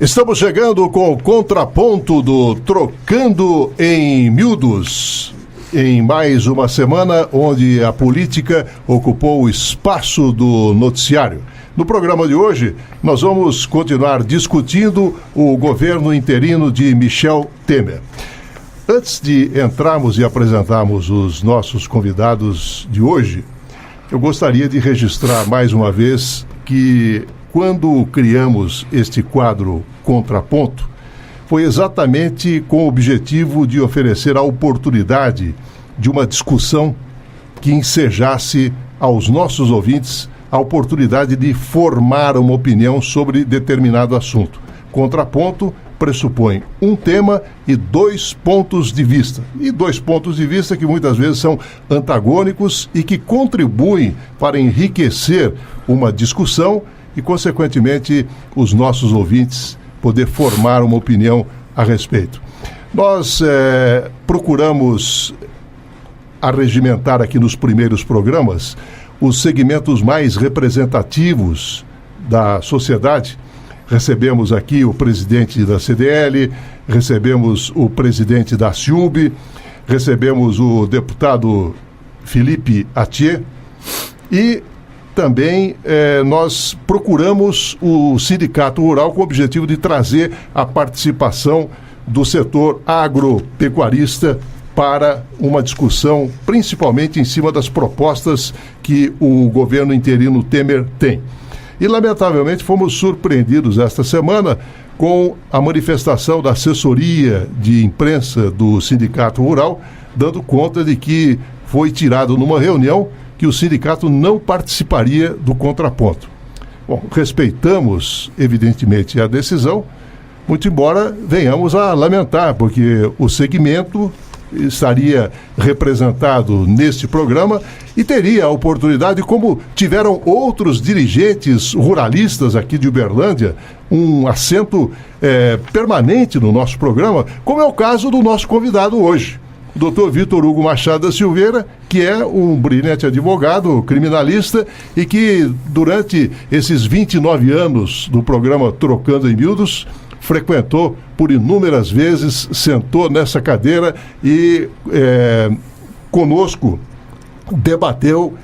Estamos chegando com o contraponto do Trocando em Miúdos, em mais uma semana onde a política ocupou o espaço do noticiário. No programa de hoje, nós vamos continuar discutindo o governo interino de Michel Temer. Antes de entrarmos e apresentarmos os nossos convidados de hoje, eu gostaria de registrar mais uma vez que quando criamos este quadro Contraponto, foi exatamente com o objetivo de oferecer a oportunidade de uma discussão que ensejasse aos nossos ouvintes a oportunidade de formar uma opinião sobre determinado assunto. Contraponto pressupõe um tema e dois pontos de vista. E dois pontos de vista que muitas vezes são antagônicos e que contribuem para enriquecer uma discussão e, consequentemente, os nossos ouvintes poder formar uma opinião a respeito. Nós procuramos arregimentar aqui nos primeiros programas os segmentos mais representativos da sociedade. Recebemos aqui o presidente da CDL, recebemos o presidente da SIUB, recebemos o deputado Felipe Atier e também nós procuramos o Sindicato Rural com o objetivo de trazer a participação do setor agropecuarista para uma discussão, principalmente em cima das propostas que o governo interino Temer tem. E, lamentavelmente, fomos surpreendidos esta semana com a manifestação da assessoria de imprensa do Sindicato Rural, dando conta de que foi tirado numa reunião que o sindicato não participaria do contraponto. Bom, respeitamos, evidentemente, a decisão, muito embora venhamos a lamentar, porque o segmento estaria representado neste programa e teria a oportunidade, como tiveram outros dirigentes ruralistas aqui de Uberlândia, um assento permanente no nosso programa, como é o caso do nosso convidado hoje, o Dr. Vitor Hugo Machado da Silveira, que é um brilhante advogado, criminalista, e que durante esses 29 anos do programa Trocando em Miúdos, frequentou por inúmeras vezes, sentou nessa cadeira e conosco debateu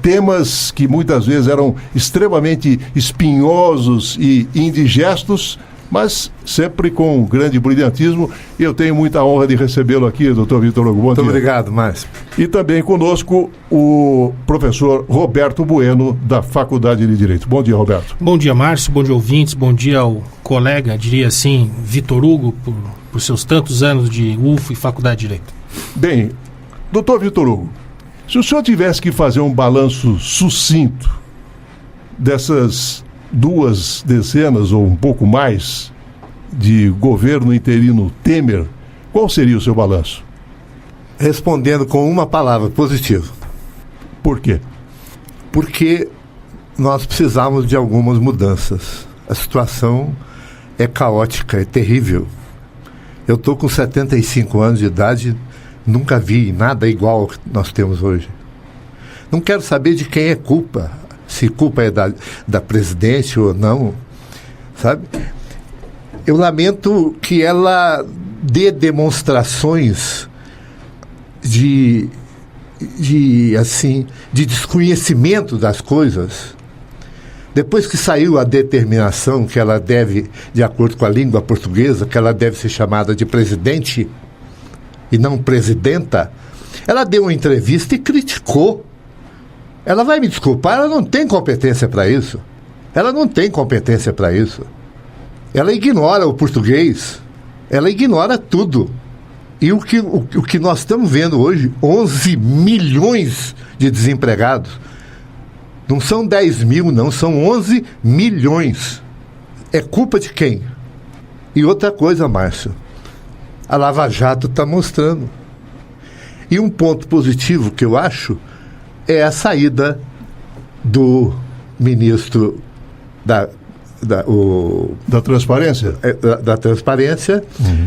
temas que muitas vezes eram extremamente espinhosos e indigestos, mas sempre com grande brilhantismo, e eu tenho muita honra de recebê-lo aqui, doutor Vitor Hugo. Bom dia. Muito obrigado, Márcio. E também conosco o professor Roberto Bueno, da Faculdade de Direito. Bom dia, Roberto. Bom dia, Márcio. Bom dia, ouvintes. Bom dia ao colega, diria assim, Vitor Hugo, por seus tantos anos de UFO e Faculdade de Direito. Bem, doutor Vitor Hugo, se o senhor tivesse que fazer um balanço sucinto dessas 2 dezenas ou um pouco mais de governo interino Temer, qual seria o seu balanço? Respondendo com uma palavra, positivo. Por quê? Porque nós precisamos de algumas mudanças. A situação é caótica, é terrível. Eu estou com 75 anos de idade, nunca vi nada igual ao que nós temos hoje. Não quero saber de quem é culpa, se culpa é da presidente ou não, sabe? Eu lamento que ela dê demonstrações de desconhecimento das coisas. Depois que saiu a determinação que ela deve, de acordo com a língua portuguesa, que ela deve ser chamada de presidente e não presidenta, ela deu uma entrevista e criticou. Ela vai me desculpar, ela não tem competência para isso. Ela não tem competência para isso. Ela ignora o português. Ela ignora tudo. E o que nós estamos vendo hoje, 11 milhões de desempregados. Não são 10 mil, não, são 11 milhões. É culpa de quem? E outra coisa, Márcio, a Lava Jato está mostrando. E um ponto positivo que eu acho é a saída do ministro da Transparência? Da Transparência,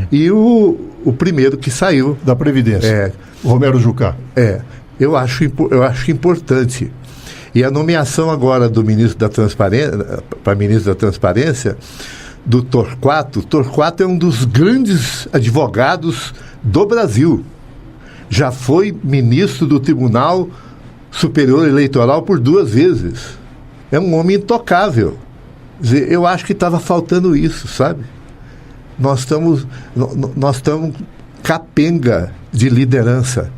e o primeiro que saiu. Da Previdência. Romero Jucá. Eu acho importante. E a nomeação agora do ministro da Transparência, para ministro da Transparência, do Torquato. Torquato é um dos grandes advogados do Brasil. Já foi ministro do Tribunal Superior Eleitoral por 2 vezes. É um homem intocável. Quer dizer, eu acho que estava faltando isso, sabe? Nós estamos capenga de liderança.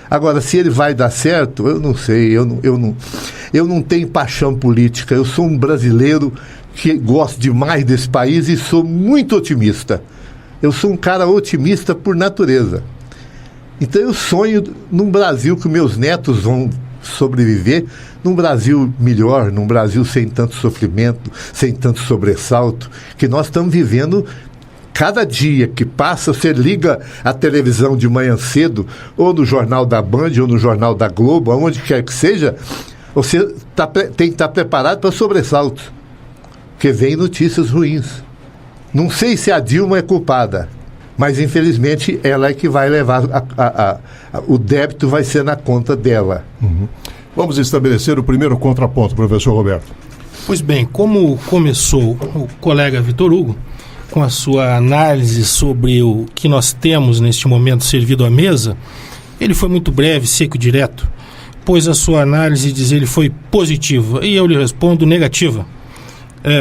Agora, se ele vai dar certo, eu não sei. Eu não tenho paixão política. Eu sou um brasileiro que gosto demais desse país e sou muito otimista. Eu sou um cara otimista por natureza. Então eu sonho num Brasil que meus netos vão sobreviver, num Brasil melhor, num Brasil sem tanto sofrimento, sem tanto sobressalto, que nós estamos vivendo. Cada dia que passa, você liga a televisão de manhã cedo, ou no Jornal da Band, ou no Jornal da Globo, aonde quer que seja, você tem que estar preparado para sobressalto, porque vem notícias ruins. Não sei se a Dilma é culpada, mas infelizmente ela é que vai levar, o débito vai ser na conta dela. Uhum. Vamos estabelecer o primeiro contraponto, professor Roberto. Pois bem, como começou o colega Vitor Hugo, com a sua análise sobre o que nós temos neste momento servido à mesa, ele foi muito breve, seco e direto, pois a sua análise, diz ele, foi positiva, e eu lhe respondo negativa,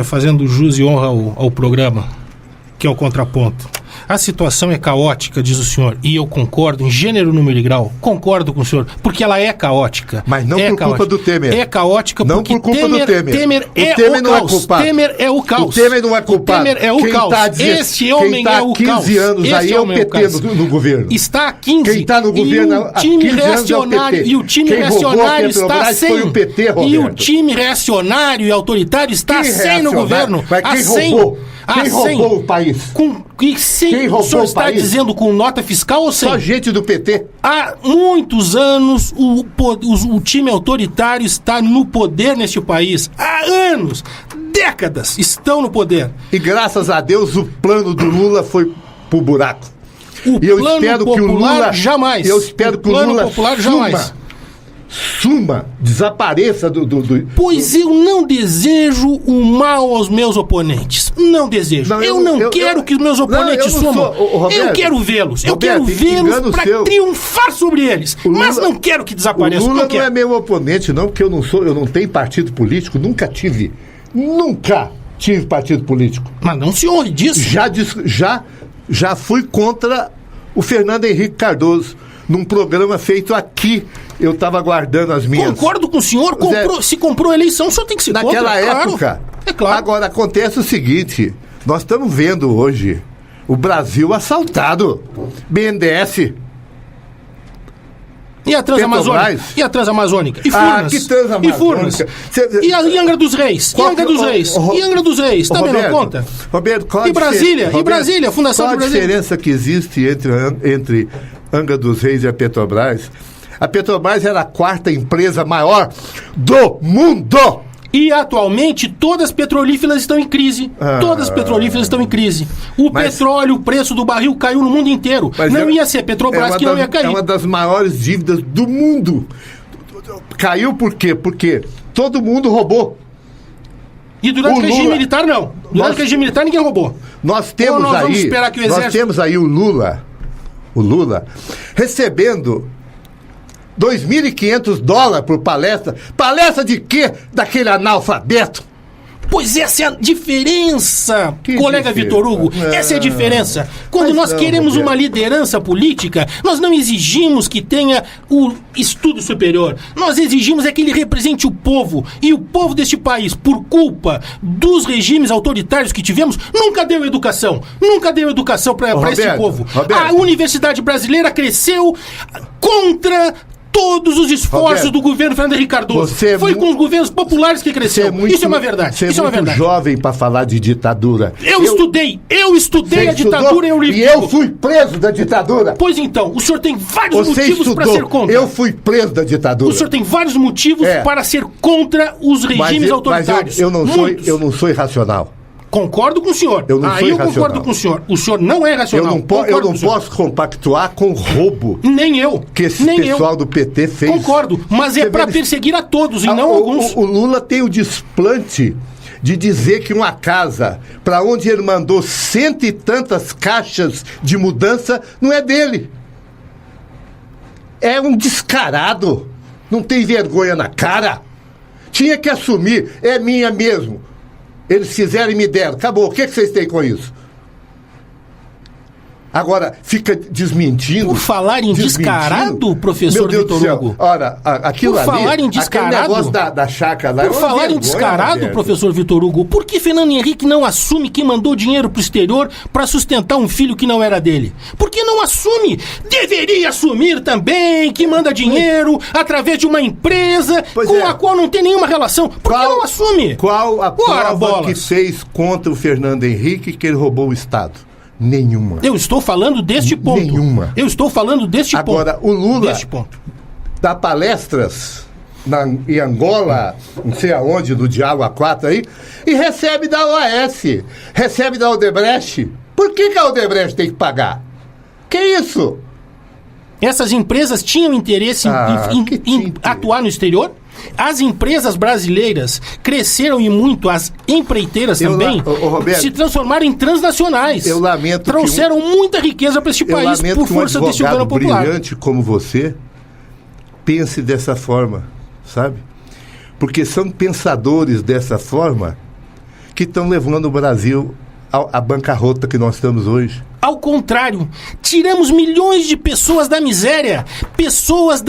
fazendo jus e honra ao programa, que é o contraponto. A situação é caótica, diz o senhor, e eu concordo em gênero, número e grau, concordo com o senhor, porque ela é caótica. Mas não por culpa do Temer. É caótica não porque por culpa do Temer. Temer é o Temer o não caos. É culpado. Temer é o caos. O Temer não é culpado. O Temer é o quem caos. Esse homem é o caos. Quem está há 15 anos Esse aí é o PT no governo. Está há 15. Quem está no governo há 15 anos é o PT. E o time quem reacionário está sem. Foi o PT, Roberto. E o time reacionário e autoritário está sem no governo. Mas quem roubou? Quem roubou o país? Quem roubou o senhor está dizendo com nota fiscal ou sem? Só gente do PT. Há muitos anos o time autoritário está no poder neste país. Há anos, décadas estão no poder. E graças a Deus o plano do Lula foi pro buraco. O plano popular jamais. Eu espero que o Lula suma, desapareça do... Pois eu não desejo o mal aos meus oponentes. Não desejo. Eu não quero que os meus oponentes sumam. Eu quero vê-los. Eu quero vê-los para triunfar sobre eles. Mas não quero que desapareçam. O Lula não é meu oponente, não, porque eu não tenho partido político, nunca tive. Nunca tive partido político. Mas não se honre disso. Já fui contra o Fernando Henrique Cardoso, num programa feito aqui. Eu estava aguardando as minhas... Concordo com o senhor. Se comprou a eleição, o senhor tem que se contra. Naquela época. Claro. É claro. Agora, acontece o seguinte. Nós estamos vendo hoje o Brasil assaltado. BNDES. E a Transamazônica? E a Transamazônica? E Furnas? Que Transamazônica? E Furnas? E a Angra dos Reis? E Angra dos Reis? E Angra dos Reis? Também não conta? Roberto, qual e Brasília? E Brasília? A Fundação do Brasil? Qual a diferença que existe entre Angra dos Reis e a Petrobras? A Petrobras era a 4ª empresa maior do mundo. E atualmente todas as petrolíferas estão em crise. Todas as petrolíferas estão em crise. Petróleo, o preço do barril caiu no mundo inteiro. Não ia ser Petrobras que não ia cair. É uma das maiores dívidas do mundo. Caiu por quê? Porque todo mundo roubou. E durante o regime militar, não. Durante o regime militar, ninguém roubou. Nós temos aí o Lula recebendo $2.500 por palestra. Palestra de quê? Daquele analfabeto. Pois essa é a diferença, colega Vitor Hugo. Essa é a diferença. Quando nós queremos uma liderança política, nós não exigimos que tenha o estudo superior. Nós exigimos é que ele represente o povo. E o povo deste país, por culpa dos regimes autoritários que tivemos, nunca deu educação. Nunca deu educação para esse povo. A universidade brasileira cresceu contra todos os esforços do governo Fernando Henrique Cardoso. Foi com os governos populares que cresceu. Isso é uma verdade. Você é muito jovem para falar de ditadura. Eu estudei a ditadura e eu li. E eu fui preso da ditadura. Pois então, o senhor tem vários motivos para ser contra. Eu fui preso da ditadura. O senhor tem vários motivos para ser contra os regimes autoritários. Mas eu não sou irracional. Concordo com o senhor. Eu não sou irracional. Concordo com o senhor. O senhor não é racional. Eu não posso compactuar com roubo. Nem eu. Que esse pessoal do PT fez. Concordo, mas é para perseguir a todos e não alguns. O Lula tem o desplante de dizer que uma casa para onde ele mandou 100 e tantas caixas de mudança não é dele. É um descarado. Não tem vergonha na cara. Tinha que assumir. É minha mesmo. Eles fizeram e me deram. Acabou. O que vocês têm com isso? Agora, fica desmentindo. Por falar em descarado, professor Vitor Hugo. Ora, aquilo ali... Por falar em descarado... Aquele negócio da chácara lá... Por falar em descarado, professor Vitor Hugo, por que Fernando Henrique não assume que mandou dinheiro pro exterior para sustentar um filho que não era dele? Por que não assume? Deveria assumir também que manda dinheiro através de uma empresa a qual não tem nenhuma relação. Por que não assume? Qual a prova que fez contra o Fernando Henrique que ele roubou o Estado? Nenhuma. Eu estou falando deste ponto. Nenhuma. Eu estou falando deste ponto. Agora, o Lula dá palestras em Angola, não sei aonde, do Diálogo A4 aí, e recebe da OAS, recebe da Odebrecht. Por que a Odebrecht tem que pagar? Que isso? Essas empresas tinham interesse em atuar no exterior? As empresas brasileiras cresceram e muito, as empreiteiras também, Roberto, se transformaram em transnacionais. Eu lamento trouxeram muita riqueza para este país por força desse governo popular. Brilhante como você pense dessa forma, sabe? Porque são pensadores dessa forma que estão levando o Brasil à bancarrota que nós estamos hoje. Ao contrário, tiramos milhões de pessoas da miséria, pessoas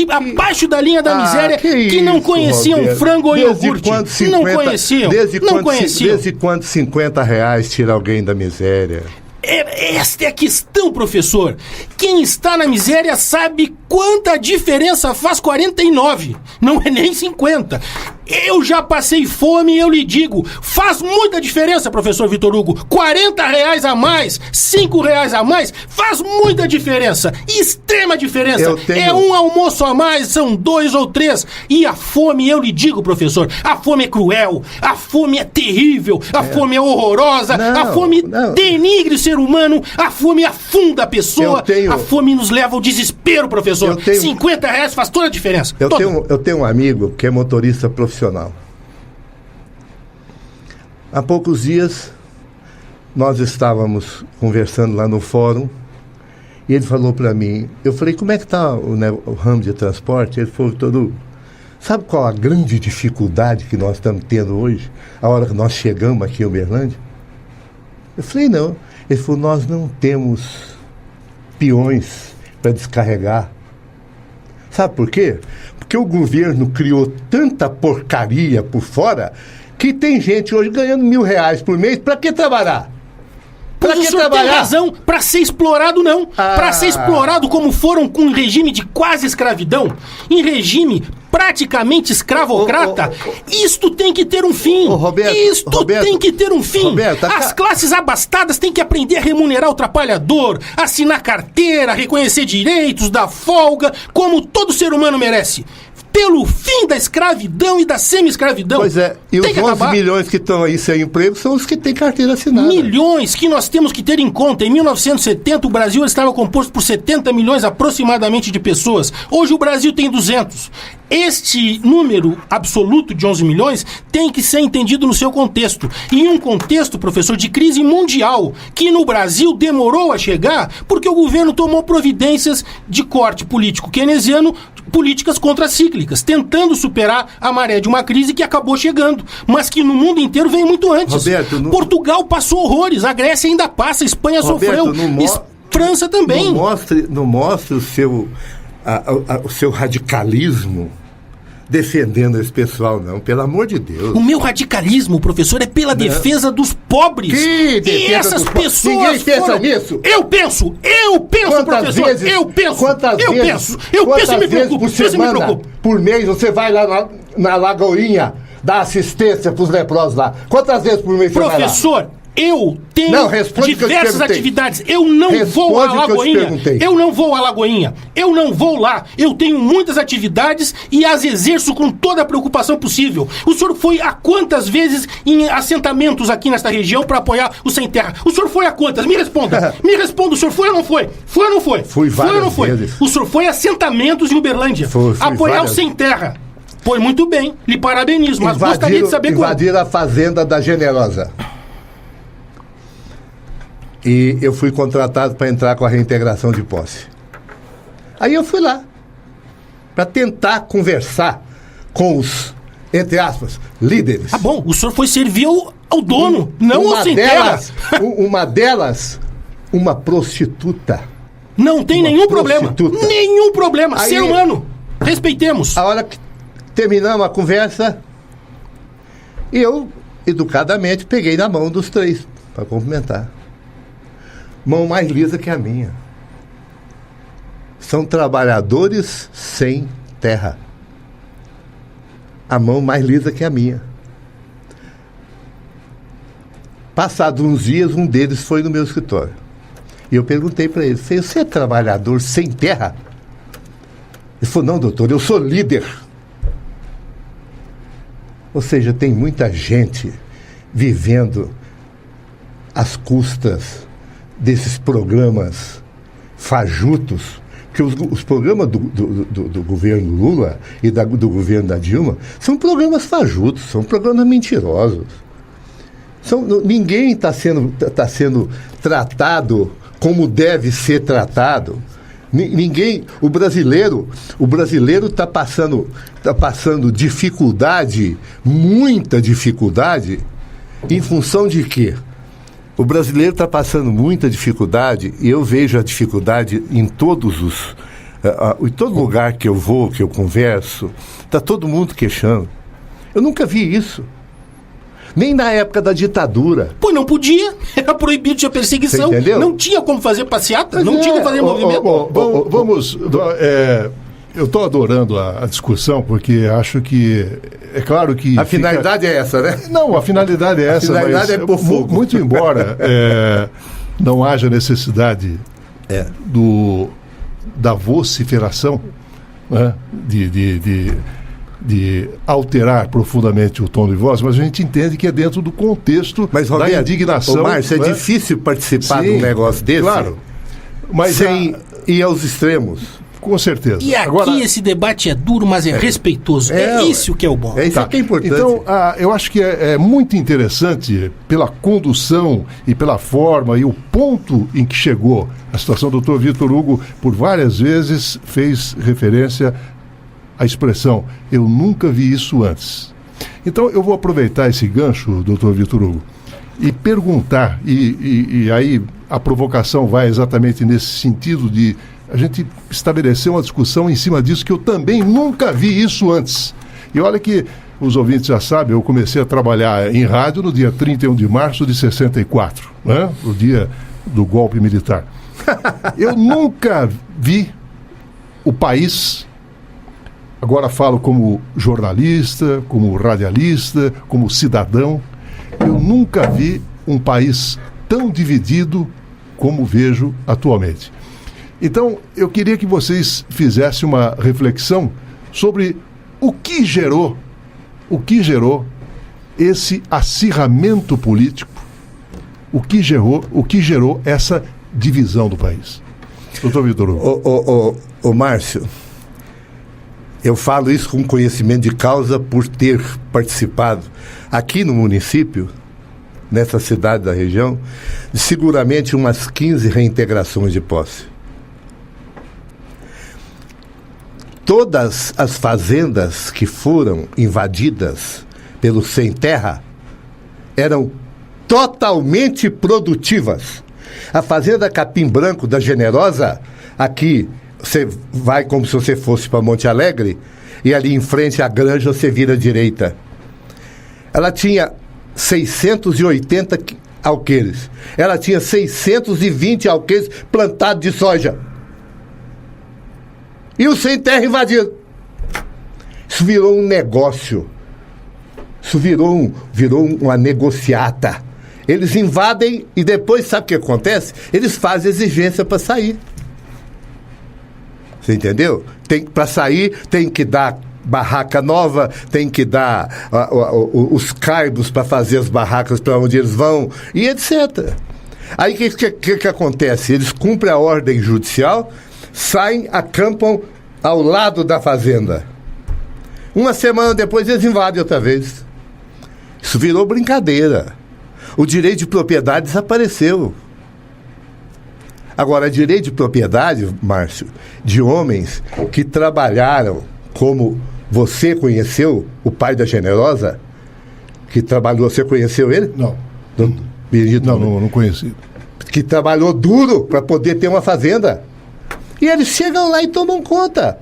abaixo da linha da miséria que não conheciam Roberto, frango ou iogurte. Não conheciam. Desde quando 50 reais tira alguém da miséria? Esta é a questão, professor. Quem está na miséria sabe quanta diferença faz 49. Não é nem 50. Eu já passei fome e eu lhe digo, faz muita diferença, professor Vitor Hugo. 40 reais a mais, 5 reais a mais, faz muita diferença. Extrema diferença. É um almoço a mais, são 2 ou 3. E a fome, eu lhe digo, professor, a fome é cruel, a fome é terrível, a fome é horrorosa, a fome denigre o ser humano, a fome afunda a pessoa, a fome nos leva ao desespero, professor. 50 reais faz toda a diferença. Eu tenho um amigo que é motorista profissional. Há poucos dias nós estávamos conversando lá no fórum e ele falou para mim, eu falei, como é que está o ramo de transporte? Ele falou, sabe qual a grande dificuldade que nós estamos tendo hoje, a hora que nós chegamos aqui em Uberlândia? Eu falei, não. Ele falou, nós não temos peões para descarregar. Sabe por quê? Porque o governo criou tanta porcaria por fora que tem gente hoje ganhando R$1.000 por mês. Para que trabalhar? Para que trabalhar? Tem razão, para ser explorado não. Para ser explorado como foram com um regime de quase escravidão, em regime praticamente escravocrata, isto tem que ter um fim. Isto tem que ter um fim. As classes abastadas têm que aprender a remunerar o trabalhador, assinar carteira, reconhecer direitos, dar folga, como todo ser humano merece. Pelo fim da escravidão e da semi-escravidão. Pois é, e os 11 milhões que estão aí sem emprego são os que têm carteira assinada. Milhões que nós temos que ter em conta. Em 1970, o Brasil estava composto por 70 milhões aproximadamente de pessoas. Hoje o Brasil tem 200. Este número absoluto de 11 milhões tem que ser entendido no seu contexto. E em um contexto, professor, de crise mundial, que no Brasil demorou a chegar porque o governo tomou providências de corte político keynesiano, políticas contracíclicas, tentando superar a maré de uma crise que acabou chegando, mas que no mundo inteiro veio muito antes. Roberto, Portugal passou horrores, a Grécia ainda passa, a Espanha sofreu, França também. Não mostre o seu radicalismo defendendo esse pessoal, não, pelo amor de Deus. O meu radicalismo, professor, é pela defesa dos pobres. E essas pessoas. Ninguém pensa nisso? Eu penso, professor. Eu penso e me preocupo. Por mês você vai lá na Lagoinha dar assistência pros leprosos lá. Quantas vezes por mês você vai lá? Professor, eu tenho diversas atividades. Eu não vou à Lagoinha. Eu não vou à Lagoinha. Eu não vou lá. Eu tenho muitas atividades e as exerço com toda a preocupação possível. O senhor foi a quantas vezes em assentamentos aqui nesta região para apoiar o Sem Terra? O senhor foi a quantas? Me responda. O senhor foi ou não foi? Foi ou não foi? Fui várias vezes. O senhor foi a assentamentos em Uberlândia. Fui apoiar o Sem Terra. Pois muito bem, lhe parabenizo, mas gostaria de saber quando. Invadiram a fazenda da Generosa. E eu fui contratado para entrar com a reintegração de posse. Aí eu fui lá para tentar conversar com os, entre aspas, líderes. Ah, bom, o senhor foi servir ao dono, não ao sem terra. Uma delas, uma prostituta. Não tem nenhum problema. Nenhum problema. Aí, ser humano. Respeitemos. A hora que terminamos a conversa, eu, educadamente, peguei na mão dos três para cumprimentar. Mão mais lisa que a minha. São trabalhadores sem terra. A mão mais lisa que a minha. Passados uns dias, um deles foi no meu escritório. E eu perguntei para ele, você é trabalhador sem terra? Ele falou, não, doutor, eu sou líder. Ou seja, tem muita gente vivendo às custas desses programas fajutos, porque os programas do governo Lula e do governo da Dilma são programas fajutos, são programas mentirosos. Ninguém está sendo tratado como deve ser tratado. O brasileiro está passando dificuldade, muita dificuldade, em função de quê? O brasileiro está passando muita dificuldade, e eu vejo a dificuldade em em todo lugar que eu vou, que eu converso, está todo mundo queixando. Eu nunca vi isso. Nem na época da ditadura. Pois não podia, era proibido, tinha perseguição. Você entendeu? Não tinha como fazer passeata, não tinha como fazer movimento. Vamos... eu estou adorando a discussão, porque acho que... É claro que... A finalidade é essa, né? Não, a finalidade é essa. A finalidade é pôr fogo. Muito embora não haja necessidade da vociferação, né, de alterar profundamente o tom de voz, mas a gente entende que é dentro do contexto da indignação. Márcio, é difícil participar de um negócio desse, claro, mas sem ir aos extremos. Com certeza. E aqui agora, esse debate é duro, mas é respeitoso. É isso que é o bom. É isso que é importante. Então, eu acho que é muito interessante pela condução e pela forma e o ponto em que chegou a situação. O doutor Vitor Hugo, por várias vezes, fez referência à expressão, eu nunca vi isso antes. Então, eu vou aproveitar esse gancho, doutor Vitor Hugo, e perguntar, e aí a provocação vai exatamente nesse sentido de a gente estabeleceu uma discussão em cima disso, que eu também nunca vi isso antes. E olha que os ouvintes já sabem, eu comecei a trabalhar em rádio no dia 31 de março de 64, né? O dia do golpe militar. Eu nunca vi o país, agora falo como jornalista, como radialista, como cidadão, eu nunca vi um país tão dividido como vejo atualmente. Então, eu queria que vocês fizessem uma reflexão sobre o que gerou esse acirramento político, o que gerou essa divisão do país. Doutor Vitor Hugo. Ô Márcio, eu falo isso com conhecimento de causa por ter participado aqui no município, nessa cidade da região, de seguramente umas 15 reintegrações de posse. Todas as fazendas que foram invadidas pelo sem terra eram totalmente produtivas. A fazenda Capim Branco da Generosa, aqui você vai como se você fosse para Monte Alegre, e ali em frente à granja você vira à direita. Ela tinha 680 alqueires. Ela tinha 620 alqueires plantados de soja. E o sem terra invadido. Isso virou um negócio. Isso virou uma negociata. Eles invadem e depois, sabe o que acontece? Eles fazem exigência para sair. Você entendeu? Para sair, tem que dar barraca nova, tem que dar os cargos para fazer as barracas para onde eles vão, e etc. Aí o que acontece? Eles cumprem a ordem judicial, saem, acampam ao lado da fazenda. Uma semana depois eles invadem outra vez. Isso virou brincadeira. O direito de propriedade desapareceu. Agora, direito de propriedade, Márcio, de homens que trabalharam, como você conheceu, o pai da Generosa, que trabalhou, você conheceu ele? Não. Benedito, Não conheci. que trabalhou duro para poder ter uma fazenda. E eles chegam lá e tomam conta.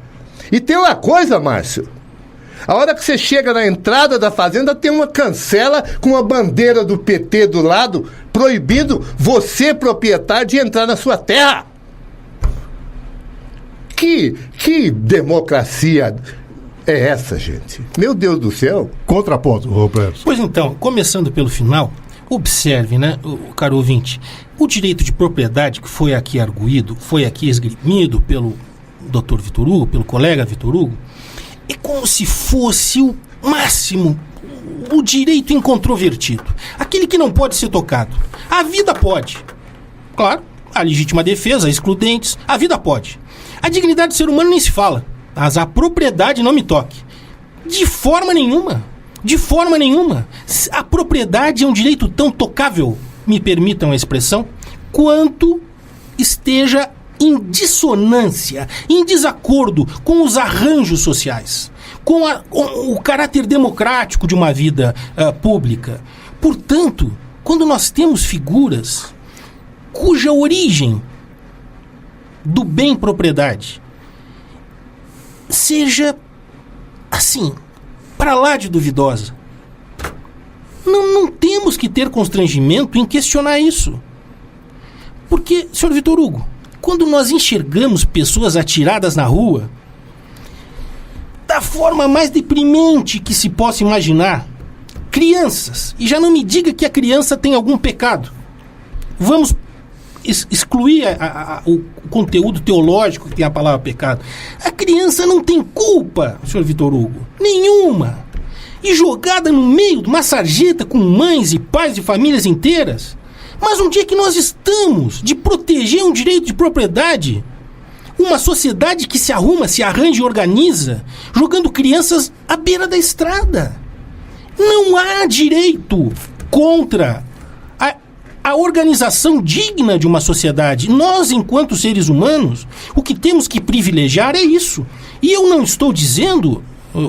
E tem uma coisa, Márcio. A hora que você chega na entrada da fazenda, tem uma cancela com uma bandeira do PT do lado, proibindo você, proprietário, de entrar na sua terra. Que democracia é essa, gente? Meu Deus do céu. Contraponto, Roberto. Pois então, começando pelo final, observe, né, caro ouvinte, o direito de propriedade que foi aqui arguído, foi aqui esgrimido pelo Dr. Vitor Hugo, pelo colega Vitor Hugo, é como se fosse o máximo, o direito incontrovertido, aquele que não pode ser tocado. A vida pode. Claro, a legítima defesa, excludentes, a vida pode. A dignidade do ser humano nem se fala, mas a propriedade não me toque. De forma nenhuma. De forma nenhuma. A propriedade é um direito tão tocável, me permitam a expressão, quanto esteja em dissonância, em desacordo com os arranjos sociais, com o caráter democrático de uma vida pública. Portanto, quando nós temos figuras cuja origem do bem propriedade seja, assim, para lá de duvidosa, não temos que ter constrangimento em questionar isso. Porque, senhor Vitor Hugo, quando nós enxergamos pessoas atiradas na rua, da forma mais deprimente que se possa imaginar, crianças, e já não me diga que a criança tem algum pecado, vamos excluir o conteúdo teológico que tem a palavra pecado. A criança não tem culpa, senhor Vitor Hugo, nenhuma, e jogada no meio de uma sarjeta com mães e pais de famílias inteiras. Mas um dia que nós estamos de proteger um direito de propriedade, uma sociedade que se arruma, se arranja e organiza, jogando crianças à beira da estrada. Não há direito contra a organização digna de uma sociedade. Nós, enquanto seres humanos, o que temos que privilegiar é isso. E eu não estou dizendo,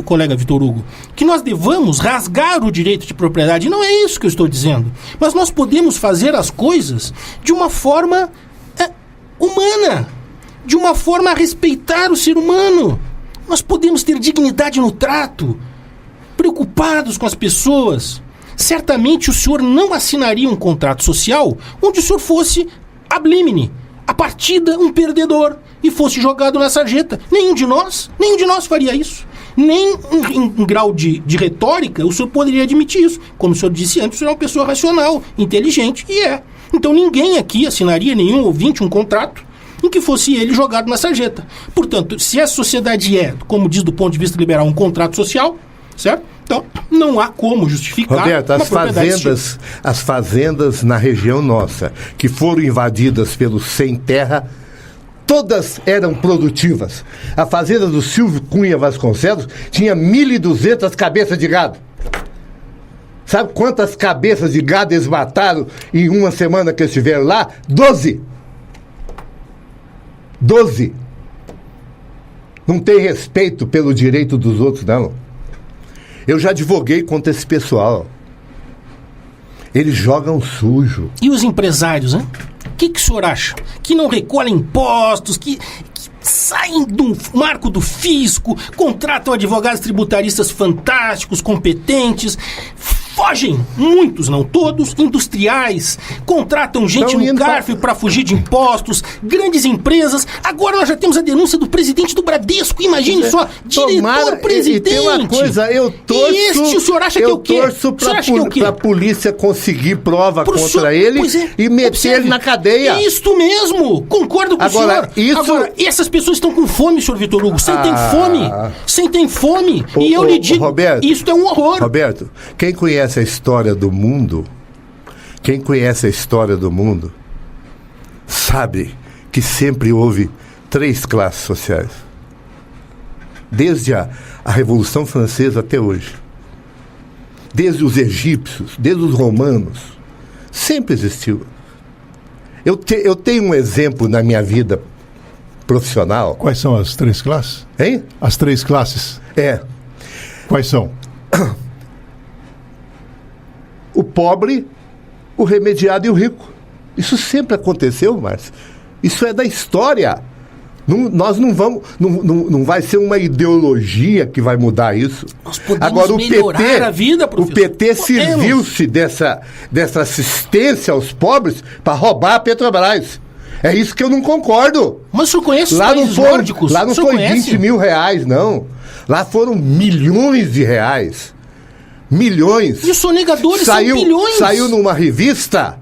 colega Vitor Hugo, que nós devamos rasgar o direito de propriedade. Não é isso que eu estou dizendo. Mas nós podemos fazer as coisas de uma forma humana, de uma forma a respeitar o ser humano. Nós podemos ter dignidade no trato, preocupados com as pessoas. Certamente o senhor não assinaria um contrato social onde o senhor fosse ab limine, a partida, um perdedor, e fosse jogado na sarjeta. Nenhum de nós faria isso. Nem em grau de retórica o senhor poderia admitir isso. Como o senhor disse antes, o senhor é uma pessoa racional, inteligente, e é. Então ninguém aqui assinaria, nenhum ouvinte, um contrato em que fosse ele jogado na sarjeta. Portanto, se a sociedade é, como diz do ponto de vista liberal, um contrato social, certo? Então, não há como justificar. Roberto, as fazendas na região nossa, que foram invadidas pelos sem terra, todas eram produtivas. A fazenda do Silvio Cunha Vasconcelos tinha 1.200 cabeças de gado. Sabe quantas cabeças de gado eles mataram em uma semana que eles estiveram lá? 12. 12. Não tem respeito pelo direito dos outros, não. Eu já advoguei contra esse pessoal. Eles jogam sujo. E os empresários, hein? O que o senhor acha? Que não recolhem impostos, que saem do marco do fisco, contratam advogados tributaristas fantásticos, competentes, fogem, muitos, não todos, industriais, contratam gente no CARF para fugir de impostos, grandes empresas. Agora nós já temos a denúncia do presidente do Bradesco, imagine só, diretor-presidente. E tem uma coisa, eu torço... E este o senhor acha que é o quê? Eu torço para a polícia conseguir prova contra ele e meter ele na cadeia. Isto mesmo, concordo com o senhor. Agora, essas pessoas estão com fome, senhor Vitor Hugo, sentem fome. E eu lhe digo, Roberto, isto é um horror. Roberto, quem conhece a história do mundo, sabe que sempre houve 3 classes sociais. desde a Revolução Francesa até hoje. Desde os egípcios, desde os romanos. Sempre existiu. Eu tenho um exemplo na minha vida profissional. Quais são as 3 classes? Hein? As 3 classes. Quais são? O pobre, o remediado e o rico. Isso sempre aconteceu, Márcio. Isso é da história. Nós não vamos... Não vai ser uma ideologia que vai mudar isso. Nós podemos melhorar a vida, professor. O PT serviu-se dessa assistência aos pobres para roubar a Petrobras. É isso que eu não concordo. Mas o senhor conhece os países nórdicos? Lá não foi 20 mil reais, não. Lá foram milhões de reais. Milhões. E os sonegadores são bilhões. Saiu numa revista...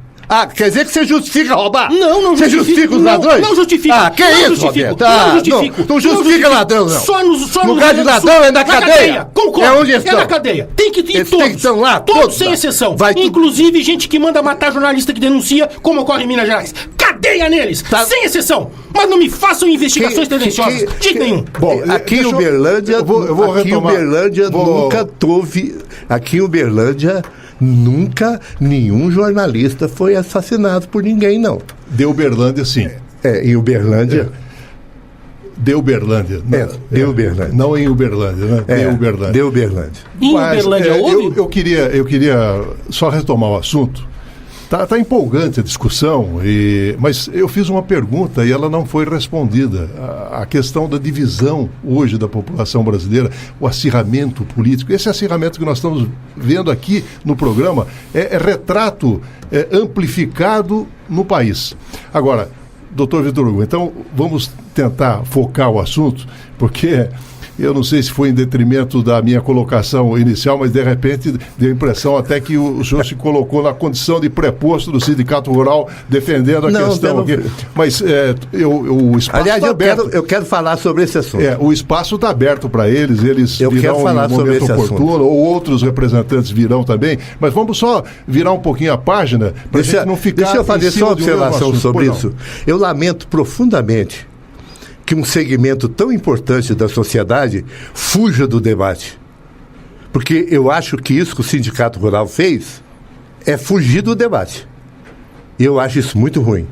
quer dizer que você justifica roubar? Não Você justifica os ladrões? Não justifico. Que isso, Roberto? Não justifica ladrão, não. Só no lugar de ladrão é na cadeia. Concordo. É onde estão. É na cadeia. Tem que ir todos. Tem que estão lá, todos sem exceção. Inclusive gente que manda matar jornalista que denuncia, como ocorre em Minas Gerais. Cadeia neles, sem exceção. Mas não me façam investigações tendenciosas. De jeito nenhum. Bom, aqui em Uberlândia, nunca teve... Aqui em Uberlândia... Nunca nenhum jornalista foi assassinado por ninguém, não. De Uberlândia, sim. Em Uberlândia. De Uberlândia. De Uberlândia. Não em Uberlândia, né? De Uberlândia. De Uberlândia. Em Uberlândia houve? Eu queria só retomar o assunto. Tá empolgante a discussão, mas eu fiz uma pergunta e ela não foi respondida. A questão da divisão hoje da população brasileira, o acirramento político, esse acirramento que nós estamos vendo aqui no programa é retrato amplificado no país. Agora, doutor Vitor Hugo, então vamos tentar focar o assunto, porque... Eu não sei se foi em detrimento da minha colocação inicial, mas de repente deu a impressão até que o senhor se colocou na condição de preposto do Sindicato Rural defendendo a questão aqui. Mas o espaço. Aliás, eu quero falar sobre esse assunto. O espaço está aberto para eles eu virão quero falar em um momento sobre esse oportuno, assunto. ou outros representantes virão também. Mas vamos só virar um pouquinho a página para a gente não ficar. Deixa eu fazer só uma observação sobre isso. Eu lamento profundamente que um segmento tão importante da sociedade fuja do debate. Porque eu acho que isso que o Sindicato Rural fez é fugir do debate. E eu acho isso muito ruim.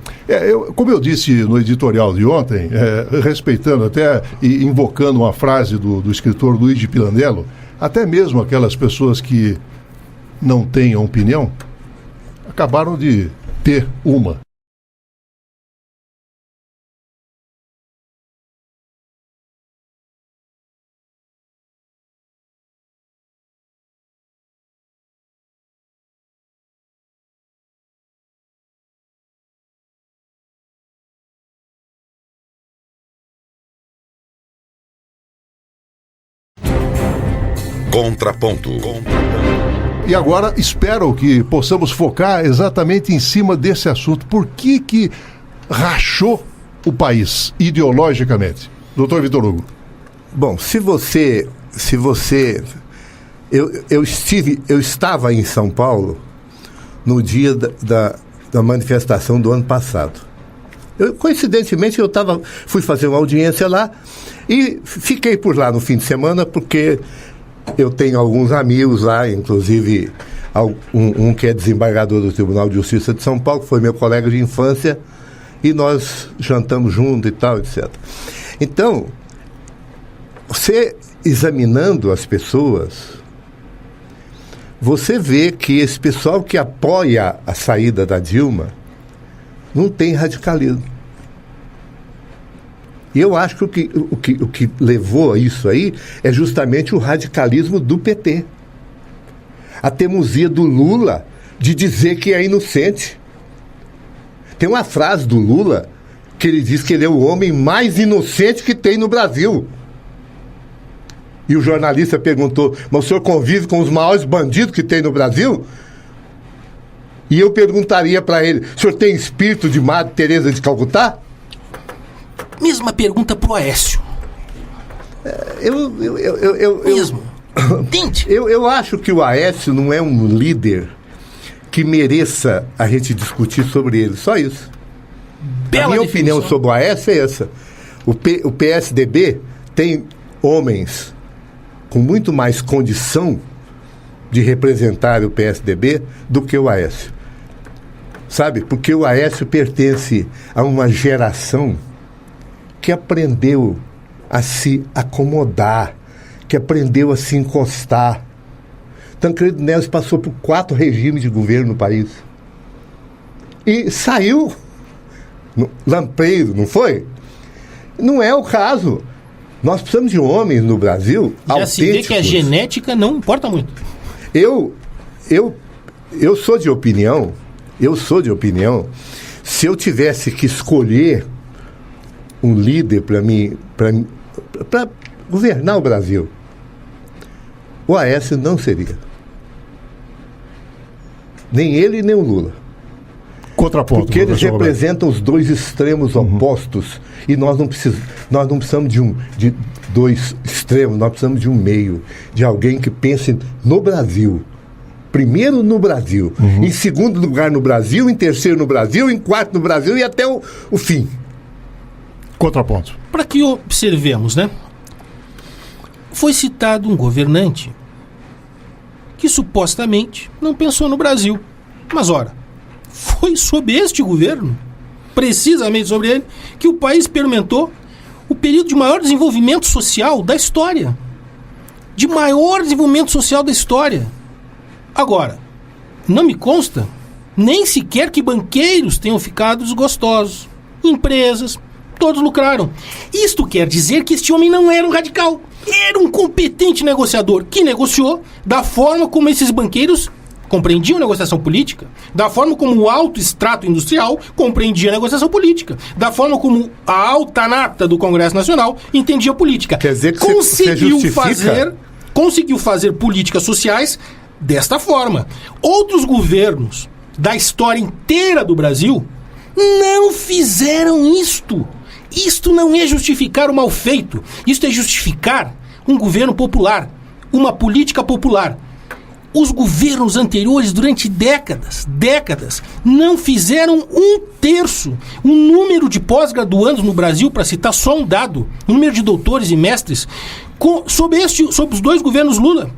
Como eu disse no editorial de ontem, respeitando até e invocando uma frase do escritor Luiz de Pirandello, até mesmo aquelas pessoas que não têm opinião, acabaram de ter uma. Contraponto. E agora espero que possamos focar exatamente em cima desse assunto. Por que rachou o país ideologicamente? Doutor Vitor Hugo. Bom, eu estava em São Paulo no dia da manifestação do ano passado. Coincidentemente, fui fazer uma audiência lá e fiquei por lá no fim de semana porque eu tenho alguns amigos lá, inclusive um que é desembargador do Tribunal de Justiça de São Paulo, que foi meu colega de infância, e nós jantamos junto e tal, etc. Então, você examinando as pessoas, você vê que esse pessoal que apoia a saída da Dilma não tem radicalismo. E eu acho que o que levou a isso aí é justamente o radicalismo do PT. A teimosia do Lula de dizer que é inocente. Tem uma frase do Lula que ele diz que ele é o homem mais inocente que tem no Brasil. E o jornalista perguntou, mas o senhor convive com os maiores bandidos que tem no Brasil? E eu perguntaria para ele, o senhor tem espírito de Madre Teresa de Calcutá? Mesma pergunta pro Aécio. Mesmo. Tente. Eu acho que o Aécio não é um líder que mereça a gente discutir sobre ele. Só isso. Bela a minha definição. opinião sobre o Aécio é essa. O PSDB tem homens com muito mais condição de representar o PSDB do que o Aécio. Sabe? Porque o Aécio pertence a uma geração que aprendeu a se acomodar, que aprendeu a se encostar. Tancredo Neves passou por 4 regimes de governo no país. E saiu lampeiro, não foi? Não é o caso. Nós precisamos de homens no Brasil já autênticos. Se vê que a genética não importa muito. Eu sou de opinião, se eu tivesse que escolher um líder para governar o Brasil, o Aécio não seria. Nem ele, nem o Lula. Contraponto. Porque eles representam os dois extremos opostos. E nós não precisamos de 2 extremos, nós precisamos de um meio. De alguém que pense no Brasil. Primeiro no Brasil. Em segundo lugar no Brasil, em terceiro no Brasil, em quarto no Brasil e até o fim. Contraponto. Para que observemos, né? Foi citado um governante que supostamente não pensou no Brasil. Mas, ora, foi sob este governo, precisamente sobre ele, que o país experimentou o período de maior desenvolvimento social da história. De maior desenvolvimento social da história. Agora, não me consta nem sequer que banqueiros tenham ficado desgostosos. Empresas, todos lucraram. Isto quer dizer que este homem não era um radical. Era um competente negociador que negociou da forma como esses banqueiros compreendiam a negociação política, da forma como o alto extrato industrial compreendia a negociação política, da forma como a alta nata do Congresso Nacional entendia a política. Quer dizer que conseguiu fazer políticas sociais desta forma. Outros governos da história inteira do Brasil não fizeram isto. Isto não é justificar o mal feito. Isto é justificar um governo popular, uma política popular. Os governos anteriores, durante décadas, não fizeram 1/3. O número de pós-graduandos no Brasil, para citar só um dado, o número de doutores e mestres, sob os 2 governos Lula,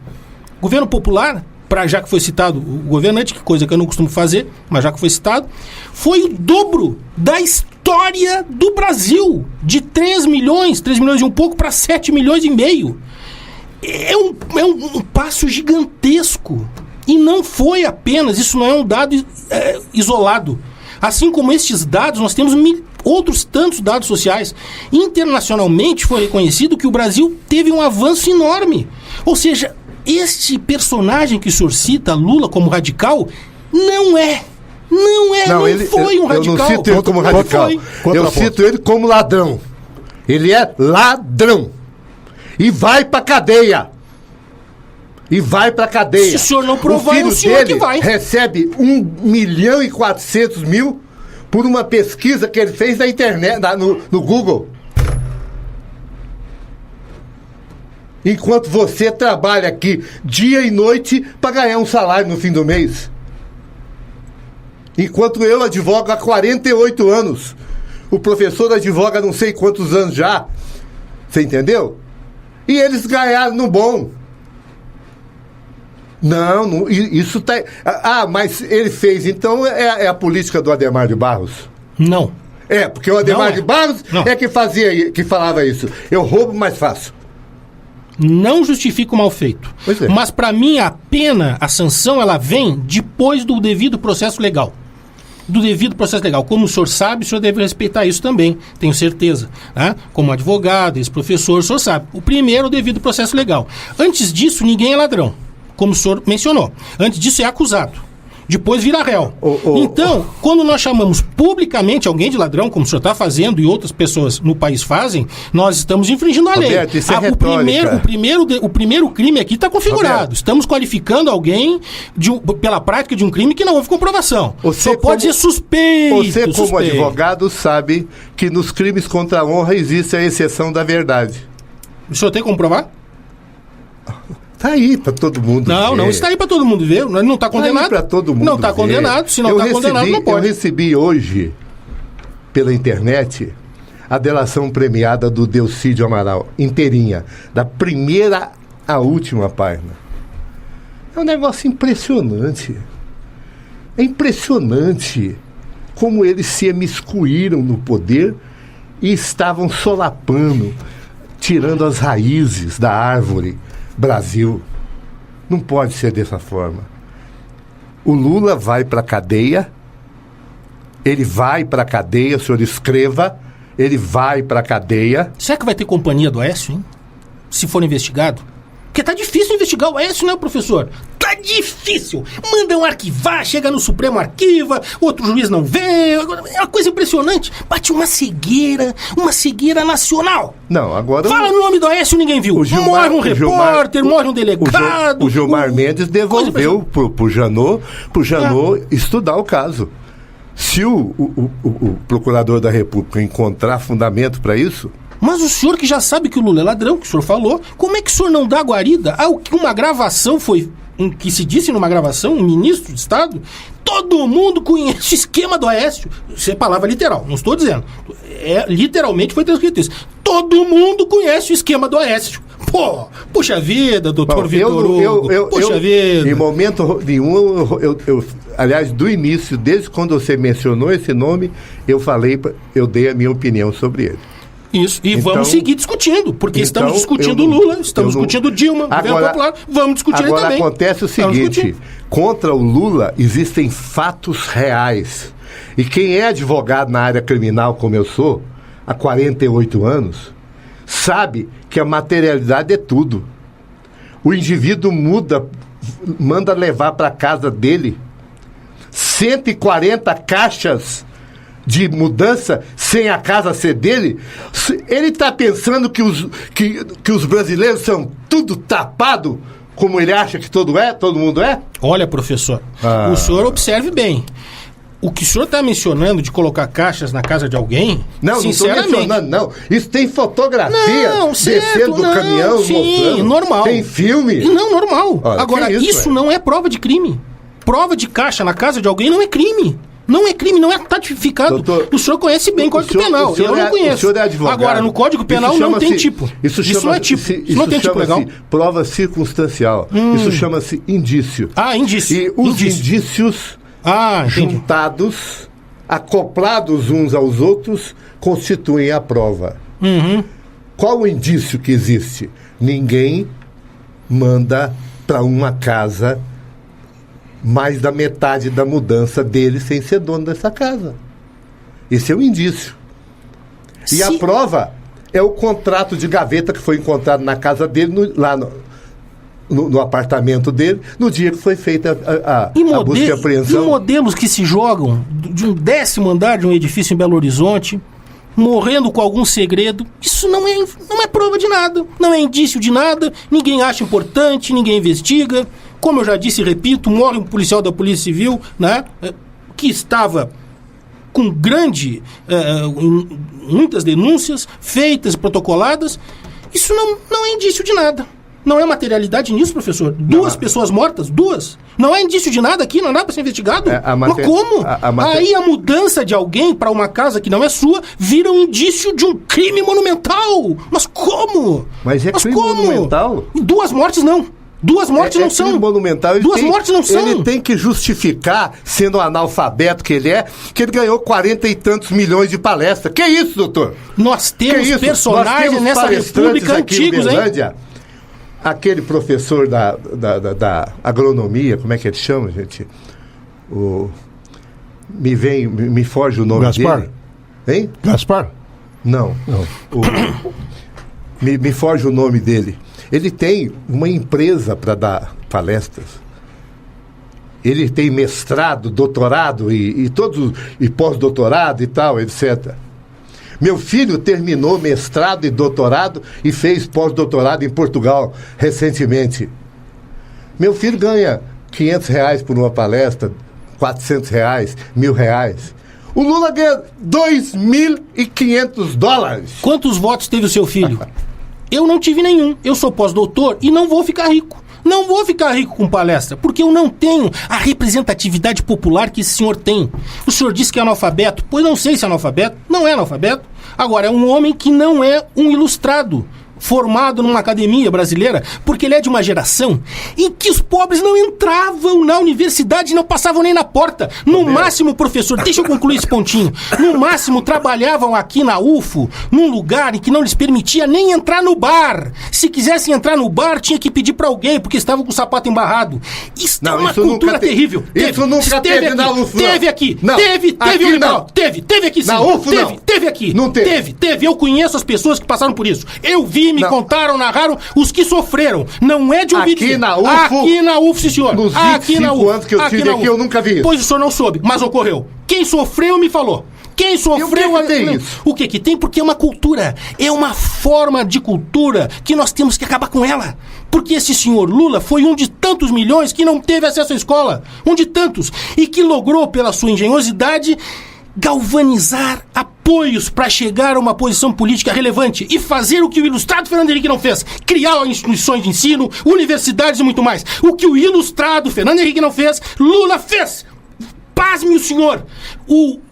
governo popular, já que foi citado o governante, que coisa que eu não costumo fazer, mas já que foi citado, foi o dobro da história do Brasil, de 3 milhões e um pouco para 7 milhões e meio. É um passo gigantesco. E não foi apenas, isso não é um dado isolado. Assim como estes dados, nós temos outros tantos dados sociais. Internacionalmente foi reconhecido que o Brasil teve um avanço enorme. Ou seja, este personagem que o senhor cita, Lula, como radical, não foi um radical. Eu não cito ele como radical. Eu cito ele como ladrão. Ele é ladrão. E vai pra cadeia. Se o senhor não provar, é o senhor que vai. Recebe 1.400.000 por uma pesquisa que ele fez na internet, no Google. Enquanto você trabalha aqui dia e noite para ganhar um salário no fim do mês. Enquanto eu advogo há 48 anos. O professor advoga há não sei quantos anos já. Você entendeu? E eles ganharam no bom. Não, isso tá... mas ele fez, então é a política do Adhemar de Barros? Não. Porque o Adhemar de Barros que falava isso. Eu roubo, mas faço. Não justifica o mal feito. Mas para mim a pena, a sanção, ela vem depois do devido processo legal. Como o senhor sabe, o senhor deve respeitar isso também, tenho certeza. Né? Como advogado, ex-professor, o senhor sabe. O primeiro, o devido processo legal. Antes disso, ninguém é ladrão, como o senhor mencionou. Antes disso, é acusado. Depois vira réu. Então, quando nós chamamos publicamente alguém de ladrão, como o senhor está fazendo e outras pessoas no país fazem, nós estamos infringindo a lei. Roberto, isso é o primeiro crime aqui está configurado. Roberto. Estamos qualificando alguém pela prática de um crime que não houve comprovação. Só pode ser suspeito. Você, como advogado, sabe que nos crimes contra a honra existe a exceção da verdade. O senhor tem como provar? Está aí para todo mundo ver. Não está aí para todo mundo ver. Não está condenado. Está aí para todo mundo não está condenado. Se não está condenado, não pode. Eu recebi hoje, pela internet, a delação premiada do Delcídio Amaral, inteirinha, da primeira à última página. É um negócio impressionante. É impressionante como eles se emiscuíram no poder e estavam solapando, tirando as raízes da árvore Brasil. Não pode ser dessa forma. O Lula vai para a cadeia, ele vai para a cadeia, o senhor escreva, ele vai para a cadeia. Será que vai ter companhia do Aécio, hein? Se for investigado? Porque tá difícil investigar o Aécio, né, professor? Tá difícil! Mandam arquivar, chega no Supremo, arquiva, outro juiz não vê. É uma coisa impressionante. Bate uma cegueira nacional. Não, agora... Fala no nome do Aécio, ninguém viu. Morre um repórter, morre um delegado. O Gilmar Mendes devolveu pro Janot estudar o caso. Se o procurador da República encontrar fundamento para isso... Mas o senhor que já sabe que o Lula é ladrão, que o senhor falou, como é que o senhor não dá guarida ao que uma gravação foi... que se disse numa gravação, um ministro de Estado, todo mundo conhece o esquema do Aécio. Isso é palavra literal, não estou dizendo. Literalmente foi transcrito isso. Todo mundo conhece o esquema do Aécio. Pô, puxa vida, doutor Vitor Hugo. Puxa vida. Em momento nenhum, aliás, do início, desde quando você mencionou esse nome, eu dei a minha opinião sobre ele. Isso, e então, vamos seguir discutindo, porque estamos discutindo Lula, estamos discutindo Dilma, governo popular, vamos discutir agora também. Agora acontece o seguinte, contra o Lula existem fatos reais. E quem é advogado na área criminal, como eu sou, há 48 anos, sabe que a materialidade é tudo. O indivíduo manda levar para casa dele 140 caixas de mudança sem a casa ser dele. Ele está pensando que os brasileiros são tudo tapado, como ele acha que todo mundo é? Olha, professor, o senhor observe bem. O que o senhor está mencionando de colocar caixas na casa de alguém, não sinceramente... Não estou mencionando, não. Isso tem fotografia descendo do caminhão, mostrando. Normal. Tem filme. Não, normal. Olha, agora, isso não é prova de crime. Prova de caixa na casa de alguém não é crime. Não é crime, não é tipificado. Doutor, o senhor conhece bem o Código Penal. Eu não conheço. O senhor é advogado. Agora, no Código Penal não tem tipo. Isso não é tipo. Isso não tem tipo legal. Prova circunstancial. Isso chama-se indício. Indício. E os indícios juntados, acoplados uns aos outros, constituem a prova. Qual o indício que existe? Ninguém manda para uma casa mais da metade da mudança dele sem ser dono dessa casa. Esse é o indício. E a prova é o contrato de gaveta que foi encontrado na casa dele, lá no apartamento dele, no dia que foi feita a busca e apreensão. E modelos que se jogam de um 10º andar de um edifício em Belo Horizonte, morrendo com algum segredo, isso não é prova de nada, não é indício de nada, ninguém acha importante, ninguém investiga. Como eu já disse e repito, morre um policial da Polícia Civil, né, que estava com muitas denúncias feitas e protocoladas. Isso não é indício de nada. Não é materialidade nisso, professor? Duas pessoas mortas? Duas? Não é indício de nada aqui? Não é nada para ser investigado? Mas como? Aí a mudança de alguém para uma casa que não é sua vira um indício de um crime monumental. Mas como? Mas crime monumental? Duas mortes não. Duas mortes não são. Monumental, mortes não são. Ele tem que justificar, sendo o analfabeto que ele é, que ele ganhou 40 e tantos milhões de palestra. Que isso, doutor? Nós temos personagens nessa república antigos, hein? Aquele professor da agronomia, como é que ele chama, gente? Me foge o nome Gaspar. dele. Hein? Gaspar? Não. Me foge o nome dele. Ele tem uma empresa para dar palestras. Ele tem mestrado, doutorado e pós-doutorado e tal, etc. Meu filho terminou mestrado e doutorado e fez pós-doutorado em Portugal recentemente. Meu filho ganha R$500 por uma palestra, R$400, R$1.000. O Lula ganha $2.500. Quantos votos teve o seu filho? Eu não tive nenhum. Eu sou pós-doutor e não vou ficar rico. Não vou ficar rico com palestra, porque eu não tenho a representatividade popular que esse senhor tem. O senhor disse que é analfabeto. Pois não sei se é analfabeto. Não é analfabeto. Agora, é um homem que não é um ilustrado, formado numa academia brasileira, porque ele é de uma geração em que os pobres não entravam na universidade, não passavam nem na porta. No máximo, professor, deixa eu concluir esse pontinho, no máximo trabalhavam aqui na UFO, num lugar em que não lhes permitia nem entrar no bar. Se quisessem entrar no bar, tinha que pedir pra alguém, porque estavam com o sapato embarrado. Isso é uma cultura terrível. Isso nunca teve na UFO. Teve aqui, não. Teve aqui sim. Na UFO não. Teve aqui. Não teve. Teve. Eu conheço as pessoas que passaram por isso. Eu vi, me contaram, narraram os que sofreram. Não é de ouvir dizer. Aqui na UFO, sim, senhor. Nos Aqui na UFO. anos que eu tive aqui, eu nunca vi isso. Pois o senhor não soube, mas ocorreu. Quem sofreu me falou. Quem sofreu... E o que tem isso? O que tem? Porque é uma cultura. É uma forma de cultura que nós temos que acabar com ela. Porque esse senhor Lula foi um de tantos milhões que não teve acesso à escola. Um de tantos. E que logrou, pela sua engenhosidade, galvanizar apoios para chegar a uma posição política relevante e fazer o que o ilustrado Fernando Henrique não fez: criar instituições de ensino, universidades e muito mais. O que o ilustrado Fernando Henrique não fez, Lula fez. Pasme o senhor.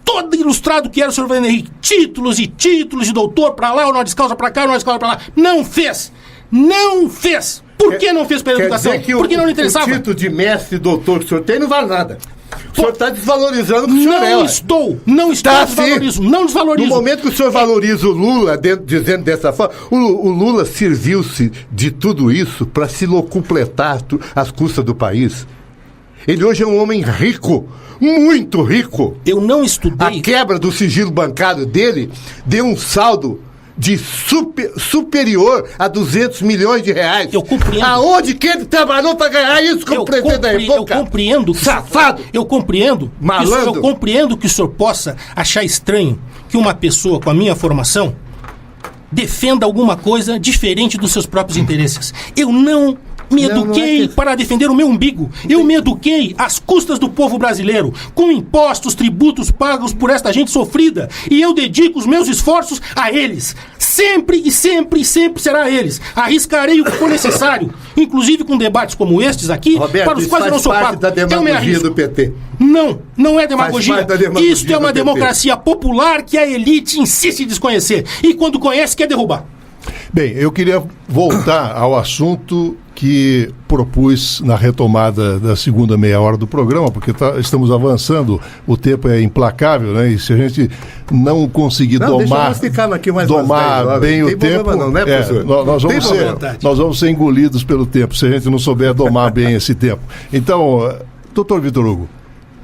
Todo ilustrado que era o senhor Fernando Henrique, títulos e títulos de doutor pra lá, ou nós descalça pra cá, ou nós descalça pra lá, não fez. Não fez. Por que não fez pela educação? Porque não lhe interessava. O título de mestre e doutor que o senhor tem não vale nada. O senhor está desvalorizando o que o senhor é. Não estou desvalorizo. Não desvalorizo. No momento que o senhor valoriza o Lula, dizendo dessa forma, o Lula serviu-se de tudo isso para se locupletar às custas do país. Ele hoje é um homem rico, muito rico. Eu não estudei. A quebra do sigilo bancário dele deu um saldo de superior a 200 milhões de reais. Eu compreendo. Aonde que ele trabalhou para ganhar isso como presidente da República? Eu compreendo. Safado. Eu compreendo. Malandro. Eu compreendo que o senhor possa achar estranho que uma pessoa com a minha formação defenda alguma coisa diferente dos seus próprios interesses. Eu não me eduquei para defender o meu umbigo. Eu me eduquei às custas do povo brasileiro, com impostos, tributos pagos por esta gente sofrida. E eu dedico os meus esforços a eles. Sempre e sempre e sempre será a eles. Arriscarei o que for necessário, inclusive com debates como estes aqui, Roberto, para os quais eu não sou pago. Da demagogia do PT. Não é demagogia. Isto é uma democracia popular que a elite insiste em desconhecer. E quando conhece, quer derrubar. Bem, eu queria voltar ao assunto que propus na retomada da segunda meia hora do programa, porque estamos avançando, o tempo é implacável, né? E se a gente não conseguir domar bem o tempo, nós vamos ser engolidos pelo tempo, se a gente não souber domar bem esse tempo. Então, doutor Vitor Hugo,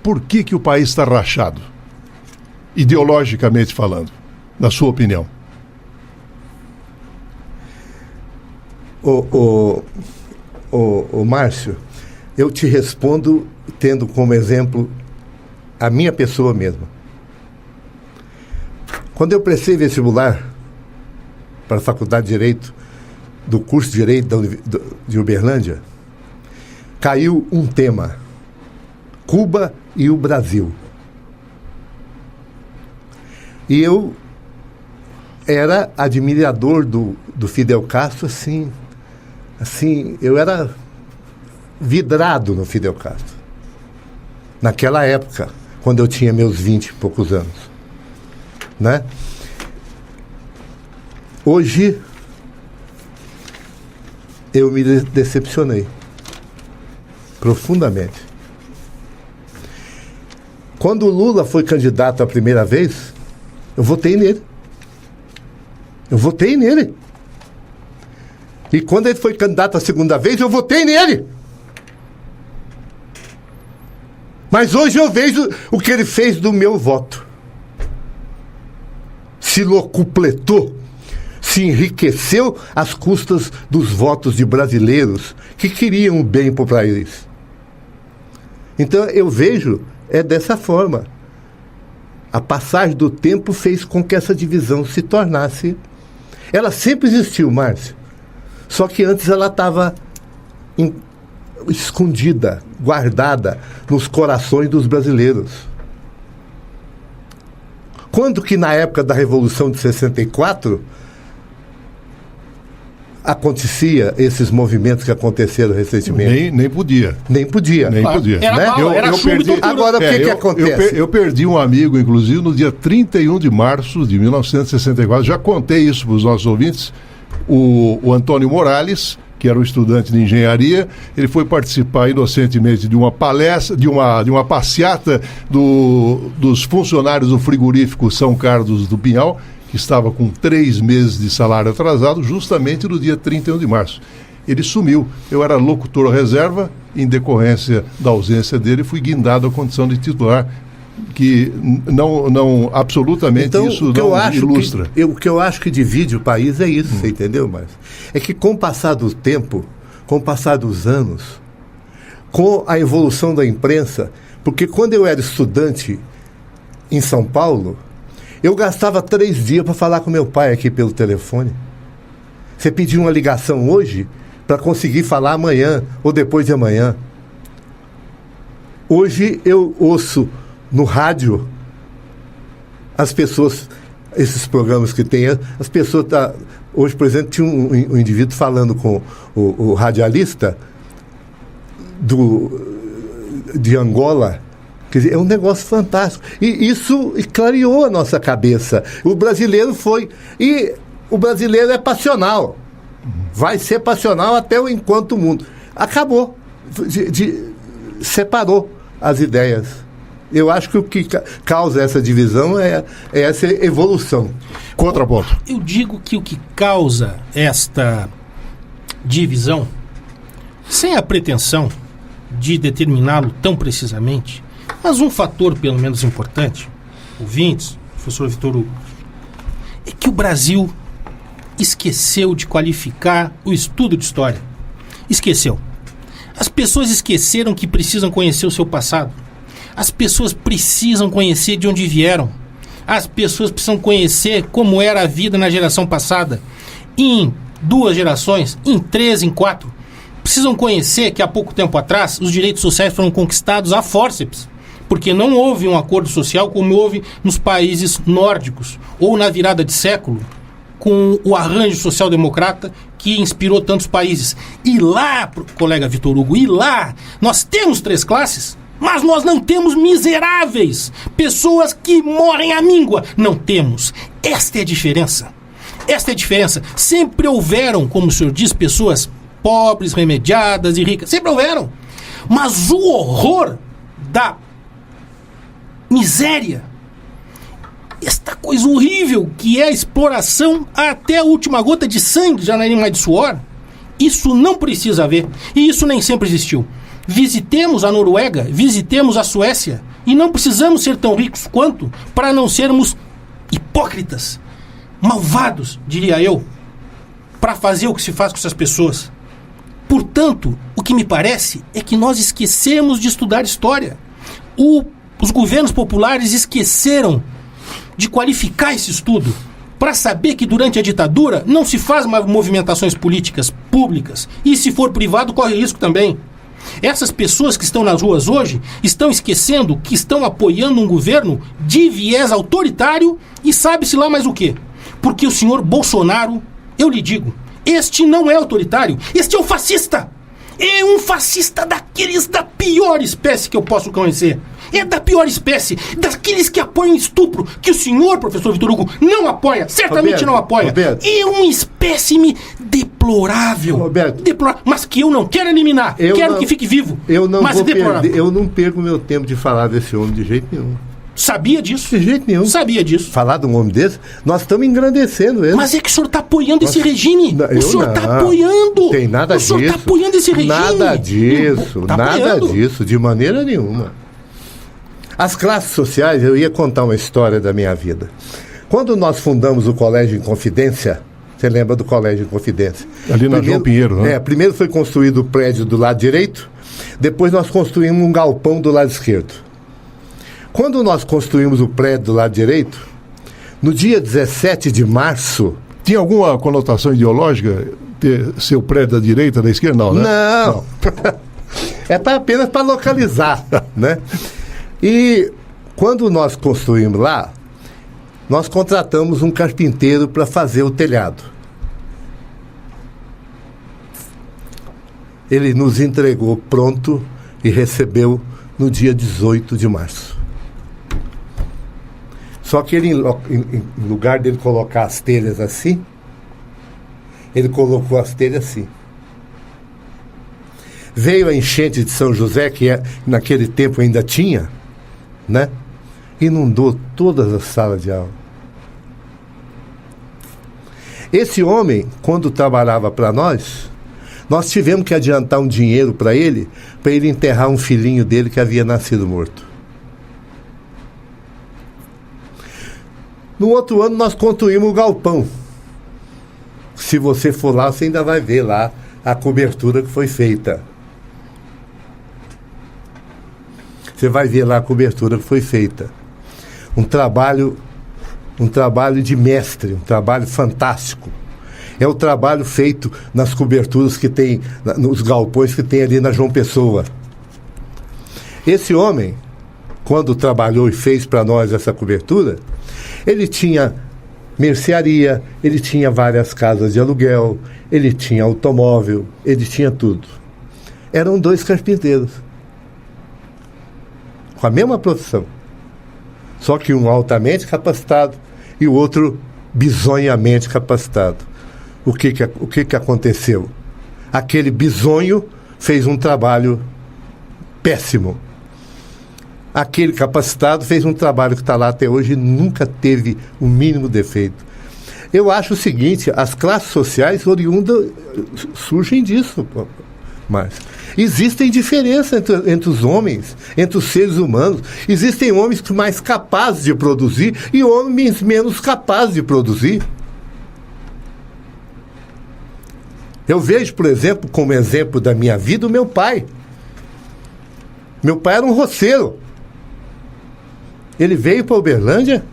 por que o país está rachado? Ideologicamente falando, na sua opinião. Márcio, eu te respondo tendo como exemplo a minha pessoa mesma. Quando eu prestei vestibular para a Faculdade de Direito, do curso de Direito de Uberlândia, caiu um tema: Cuba e o Brasil. E eu era admirador do Fidel Castro, assim, eu era vidrado no Fidel Castro. Naquela época, quando eu tinha meus 20 e poucos anos. Né? Hoje, eu me decepcionei. Profundamente. Quando o Lula foi candidato a primeira vez, eu votei nele. E quando ele foi candidato a segunda vez, eu votei nele. Mas hoje eu vejo o que ele fez do meu voto. Se locupletou, se enriqueceu às custas dos votos de brasileiros que queriam o bem para o país. Então eu vejo, dessa forma. A passagem do tempo fez com que essa divisão se tornasse... Ela sempre existiu, Márcio. Só que antes ela estava escondida, guardada nos corações dos brasileiros. Quando que na época da Revolução de 64, acontecia esses movimentos que aconteceram recentemente. Nem podia. Nem podia. Nem podia. Era né? bala, era chumbo e tortura. Agora, o que acontece? Eu perdi um amigo, inclusive, no dia 31 de março de 1964. Já contei isso para os nossos ouvintes. O Antônio Morales, que era um estudante de engenharia, ele foi participar inocentemente de uma palestra, de uma passeata dos funcionários do frigorífico São Carlos do Pinhal, que estava com 3 meses de salário atrasado, justamente no dia 31 de março. Ele sumiu. Eu era locutor reserva, em decorrência da ausência dele, fui guindado à condição de titular, que não absolutamente então, isso não ilustra. O que eu acho que divide o país é isso, você entendeu, Márcio? É que com o passar do tempo, com o passar dos anos, com a evolução da imprensa, porque quando eu era estudante em São Paulo, eu gastava 3 dias para falar com meu pai aqui pelo telefone. Você pediu uma ligação hoje para conseguir falar amanhã ou depois de amanhã. Hoje eu ouço no rádio as pessoas, esses programas que tem, as pessoas... Hoje, por exemplo, tinha um indivíduo falando com o radialista de Angola. Quer dizer, é um negócio fantástico. E isso clareou a nossa cabeça. O brasileiro foi... E o brasileiro é passional. Vai ser passional até o enquanto o mundo. Acabou. Separou as ideias. Eu acho que o que causa essa divisão é essa evolução. Contraponto. Eu digo que o que causa esta divisão, sem a pretensão de determiná-lo tão precisamente, mas um fator pelo menos importante, ouvintes, professor Vitor Hugo, é que o Brasil esqueceu de qualificar o estudo de história. Esqueceu. As pessoas esqueceram que precisam conhecer o seu passado. As pessoas precisam conhecer de onde vieram. As pessoas precisam conhecer como era a vida na geração passada. Em 2 gerações, em 3, em 4. Precisam conhecer que há pouco tempo atrás os direitos sociais foram conquistados a fórceps. Porque não houve um acordo social como houve nos países nórdicos. Ou na virada de século, com o arranjo social-democrata que inspirou tantos países. E lá, colega Vitor Hugo, e lá nós temos 3 classes, mas nós não temos miseráveis, pessoas que morrem à míngua. Não temos. Esta é a diferença. Esta é a diferença. Sempre houveram, como o senhor diz, pessoas pobres, remediadas e ricas. Sempre houveram. Mas o horror da miséria, esta coisa horrível que é a exploração até a última gota de sangue, já não é nem mais de suor, isso não precisa haver. E isso nem sempre existiu. Visitemos a Noruega, visitemos a Suécia, e não precisamos ser tão ricos quanto para não sermos hipócritas, malvados, diria eu, para fazer o que se faz com essas pessoas. Portanto, o que me parece é que nós esquecemos de estudar história. Os governos populares esqueceram de qualificar esse estudo para saber que durante a ditadura não se faz mais movimentações políticas públicas, e se for privado corre risco também. Essas pessoas que estão nas ruas hoje estão esquecendo que estão apoiando um governo de viés autoritário e sabe-se lá mais o quê. Porque o senhor Bolsonaro, eu lhe digo, este não é autoritário, este é um fascista. É um fascista daqueles da pior espécie que eu posso conhecer. É da pior espécie, daqueles que apoiam estupro, que o senhor, professor Vitor Hugo, não apoia, certamente Roberto, não apoia. Roberto. É um espécime deplorável. Roberto. Mas que eu não quero eliminar, quero que fique vivo. Eu não mas vou deplorável. perder, eu não perco meu tempo de falar desse homem de jeito nenhum. Sabia disso? De jeito nenhum. Sabia disso. Falar de um homem desse, nós estamos engrandecendo ele. Mas é que o senhor está apoiando esse regime. Não, o senhor está apoiando. Não tem nada disso. O senhor está apoiando esse regime. Nada disso, Tá nada apoiando. disso, de maneira nenhuma. As classes sociais, eu ia contar uma história da minha vida. Quando nós fundamos o Colégio Inconfidência, você lembra do Colégio Inconfidência? Ali na João Pinheiro, né? Primeiro foi construído o prédio do lado direito, depois nós construímos um galpão do lado esquerdo. Quando nós construímos o prédio do lado direito, no dia 17 de março... Tinha alguma conotação ideológica ter seu prédio da direita, da esquerda? Não, né? Não. É apenas para localizar, né? E quando nós construímos lá, nós contratamos um carpinteiro para fazer o telhado. ele nos entregou pronto e recebeu no dia 18 de março. Só que ele, em lugar dele colocar as telhas assim, ele colocou as telhas assim. Veio a enchente de São José, que naquele tempo ainda tinha, né? Inundou todas as salas de aula. Esse homem, quando trabalhava para nós tivemos que adiantar um dinheiro para ele enterrar um filhinho dele que havia nascido morto. No outro ano nós construímos o galpão. Se você for lá, você ainda vai ver lá a cobertura que foi feita. Você vai ver lá a cobertura que foi feita. Um trabalho de mestre, um trabalho fantástico. É o trabalho feito nas coberturas que tem, nos galpões que tem ali na João Pessoa. Esse homem, quando trabalhou e fez para nós essa cobertura, ele tinha mercearia, ele tinha várias casas de aluguel, ele tinha automóvel, ele tinha tudo. Eram 2 carpinteiros, com a mesma profissão, só que um altamente capacitado e o outro bizonhamente capacitado. O que aconteceu? Aquele bizonho fez um trabalho péssimo. Aquele capacitado fez um trabalho que está lá até hoje e nunca teve o mínimo defeito. Eu acho o seguinte, as classes sociais oriundas surgem disso, Márcio. Existem diferenças entre os homens, entre os seres humanos. Existem homens mais capazes de produzir e homens menos capazes de produzir. Eu vejo, por exemplo, como exemplo da minha vida, o meu pai. Meu pai era um roceiro. Ele veio para Uberlândia,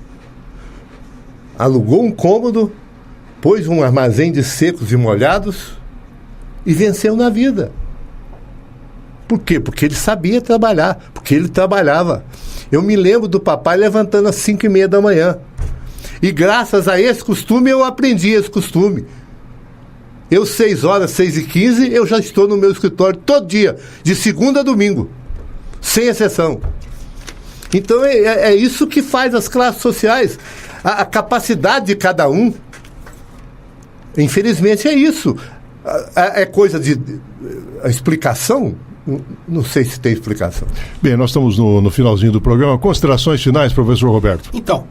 alugou um cômodo, pôs um armazém de secos e molhados e venceu na vida. Por quê? Porque ele sabia trabalhar, porque ele trabalhava. Eu me lembro do papai levantando às 5:30 da manhã. E graças a esse costume, eu aprendi esse costume. Eu, 6h, 6h15, eu já estou no meu escritório todo dia, de segunda a domingo, sem exceção. Então é isso que faz as classes sociais, a capacidade de cada um. Infelizmente é isso. É coisa de a explicação. Não sei se tem explicação. Bem, nós estamos no finalzinho do programa. Considerações finais, professor Roberto. Então,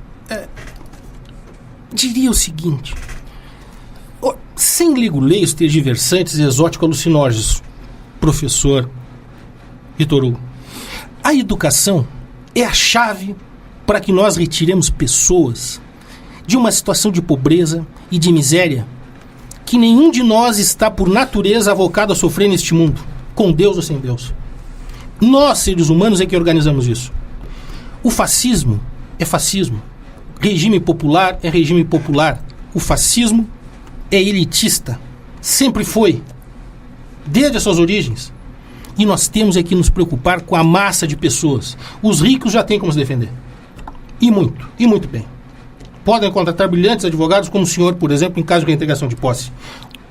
diria o seguinte: sem leguleios, tergiversantes, exóticos, alucinógenos, professor Vitor Hugo, a educação é a chave para que nós retiremos pessoas de uma situação de pobreza e de miséria que nenhum de nós está por natureza avocado a sofrer neste mundo, com Deus ou sem Deus. Nós, seres humanos, é que organizamos isso. O fascismo é fascismo. Regime popular é regime popular. O fascismo é elitista. Sempre foi. Desde as suas origens. E nós temos é que nos preocupar com a massa de pessoas. Os ricos já têm como se defender. E muito bem. Podem contratar brilhantes advogados, como o senhor, por exemplo, em caso de reintegração de posse.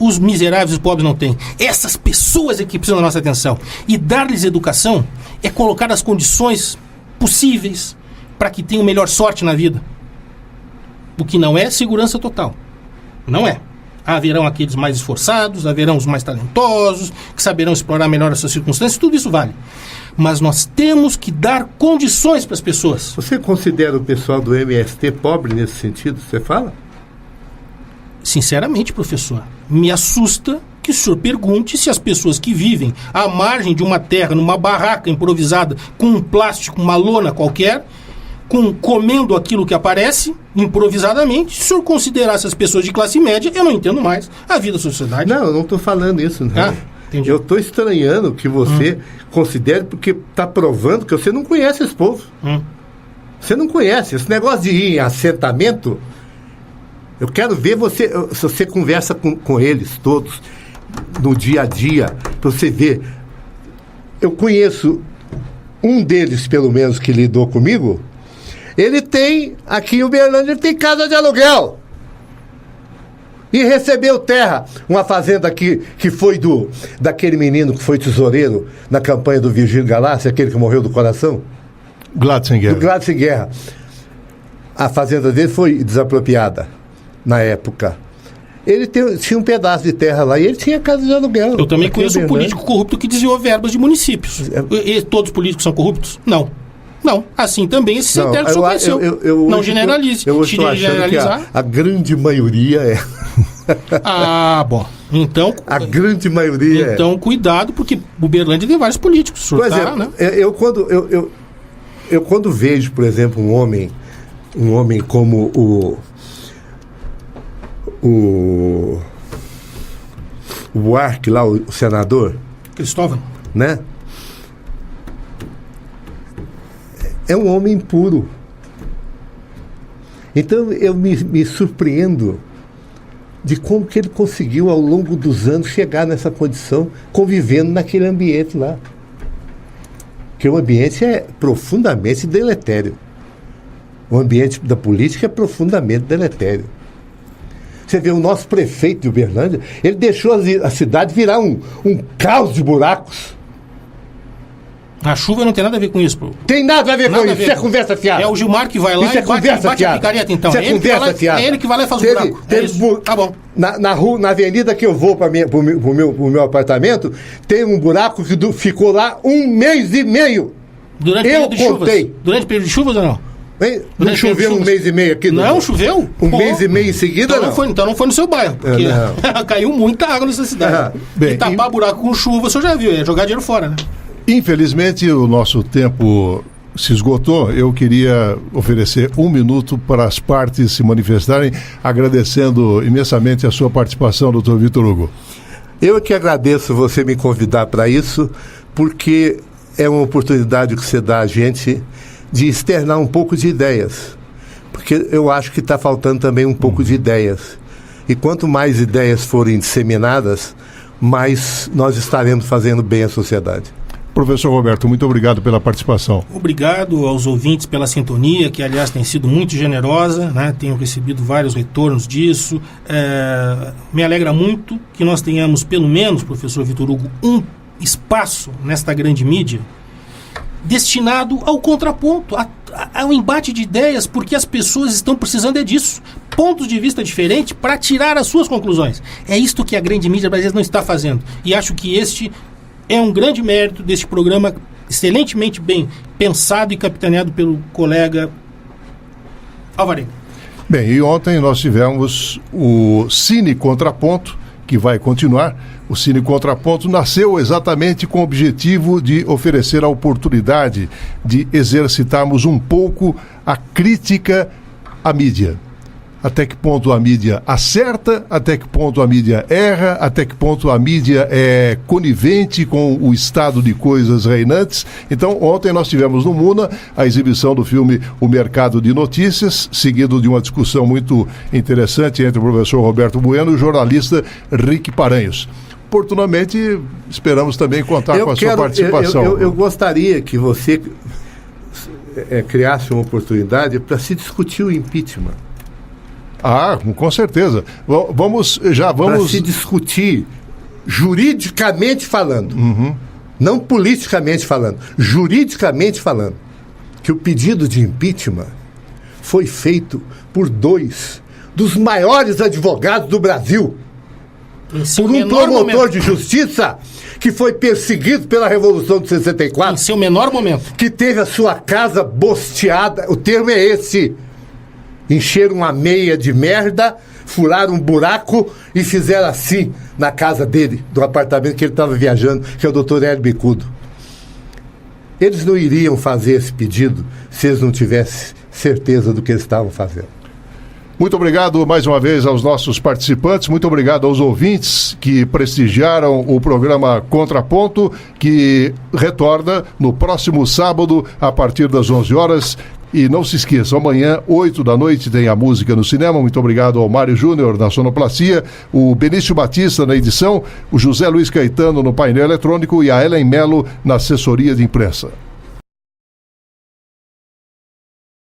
Os miseráveis, os pobres não têm. Essas pessoas é que precisam da nossa atenção. E dar-lhes educação é colocar as condições possíveis para que tenham melhor sorte na vida. O que não é segurança total. Não é. Haverão aqueles mais esforçados, haverão os mais talentosos, que saberão explorar melhor as suas circunstâncias, tudo isso vale. Mas nós temos que dar condições para as pessoas. Você considera o pessoal do MST pobre nesse sentido, você fala? Sinceramente, professor, me assusta que o senhor pergunte se as pessoas que vivem à margem de uma terra, numa barraca improvisada, com um plástico, uma lona qualquer, comendo aquilo que aparece, improvisadamente, se o senhor considerasse as pessoas de classe média, eu não entendo mais a vida da sociedade. Não, eu não estou falando isso, não. Entendi. Eu estou estranhando que você considere, porque está provando que você não conhece esse povo. Você não conhece. Esse negócio de ir em assentamento, eu quero ver se você conversa com eles todos no dia a dia, para você ver. Eu conheço um deles, pelo menos, que lidou comigo. Ele tem, aqui em Uberlândia, ele tem casa de aluguel. E recebeu terra, uma fazenda que foi daquele menino que foi tesoureiro na campanha do Virgílio Galassi, aquele que morreu do coração. Gladson Guerra. Do Gladson Guerra. A fazenda dele foi desapropriada na época. Ele tinha um pedaço de terra lá e ele tinha casa de aluguel. Eu também conheço um político corrupto que desviou verbas de municípios. E todos os políticos são corruptos? Não. Não. Assim também esse Centeno que o senhor conheceu. Não generalize. Eu estou achando que a grande maioria é. Ah, bom. Então, a grande maioria então cuidado, porque Uberlândia tem vários políticos. Por exemplo, né? Eu quando vejo, por exemplo, um homem como o Buarque lá, o senador Cristóvão, né? É um homem puro. Então eu me surpreendo de como que ele conseguiu ao longo dos anos chegar nessa condição, convivendo naquele ambiente lá. Porque o ambiente é profundamente deletério. O ambiente da política é profundamente deletério. Você vê o nosso prefeito de Uberlândia, ele deixou a cidade virar um caos de buracos. A chuva não tem nada a ver com isso, pô. Tem nada a ver com isso. Isso é conversa fiada. É o Gilmar que vai lá isso e bate a picareta, então. Isso é conversa fiada. É ele que vai lá e faz o buraco. Tá bom. Na avenida que eu vou pro meu apartamento, tem um buraco que ficou lá 1 mês e meio. Durante o período de chuvas? Durante o período de chuvas ou não? Não choveu 1 mês e meio aqui? Não, choveu? Mês e meio em seguida, então não foi no seu bairro, porque caiu muita água nessa cidade. E tapar buraco com chuva, o senhor já viu, é jogar dinheiro fora, né? Infelizmente, o nosso tempo se esgotou. Eu queria oferecer 1 minuto para as partes se manifestarem, agradecendo imensamente a sua participação, doutor Vitor Hugo. Eu que agradeço você me convidar para isso, porque é uma oportunidade que você dá a gente de externar um pouco de ideias. Porque eu acho que está faltando também um pouco de ideias. E quanto mais ideias forem disseminadas, mais nós estaremos fazendo bem à sociedade. Professor Roberto, muito obrigado pela participação. Obrigado aos ouvintes pela sintonia, que aliás tem sido muito generosa, né? Tenho recebido vários retornos disso. Me alegra muito que nós tenhamos, pelo menos, professor Vitor Hugo, um espaço nesta grande mídia destinado ao contraponto, ao embate de ideias, porque as pessoas estão precisando disso. Pontos de vista diferentes para tirar as suas conclusões. É isto que a grande mídia brasileira não está fazendo. E acho que este é um grande mérito deste programa, excelentemente bem pensado e capitaneado pelo colega Alvarenga. Bem, e ontem nós tivemos o Cine Contraponto, que vai continuar. O Cine Contraponto nasceu exatamente com o objetivo de oferecer a oportunidade de exercitarmos um pouco a crítica à mídia. Até que ponto a mídia acerta, até que ponto a mídia erra, até que ponto a mídia é conivente com o estado de coisas reinantes. Então, ontem nós tivemos no Muna a exibição do filme O Mercado de Notícias, seguido de uma discussão muito interessante entre o professor Roberto Bueno e o jornalista Rick Paranhos. Oportunamente, esperamos também contar com a sua participação. Eu gostaria que você criasse uma oportunidade para se discutir o impeachment. Ah, com certeza. Vamos... Para se discutir juridicamente falando, não politicamente falando, juridicamente falando, que o pedido de impeachment foi feito por 2 dos maiores advogados do Brasil, por um promotor de justiça que foi perseguido pela Revolução de 64. Em seu menor momento. Que teve a sua casa bosteada, o termo é esse... Encheram uma meia de merda, furaram um buraco e fizeram assim na casa dele, do apartamento que ele estava viajando, que é o Dr. Hélio Bicudo. Eles não iriam fazer esse pedido se eles não tivessem certeza do que eles estavam fazendo. Muito obrigado mais uma vez aos nossos participantes, muito obrigado aos ouvintes que prestigiaram o programa Contraponto, que retorna no próximo sábado, a partir das 11 horas. E não se esqueça, amanhã, 8 da noite, tem a música no cinema. Muito obrigado ao Mário Júnior na sonoplastia, o Benício Batista na edição, o José Luiz Caetano no painel eletrônico e a Ellen Mello na assessoria de imprensa.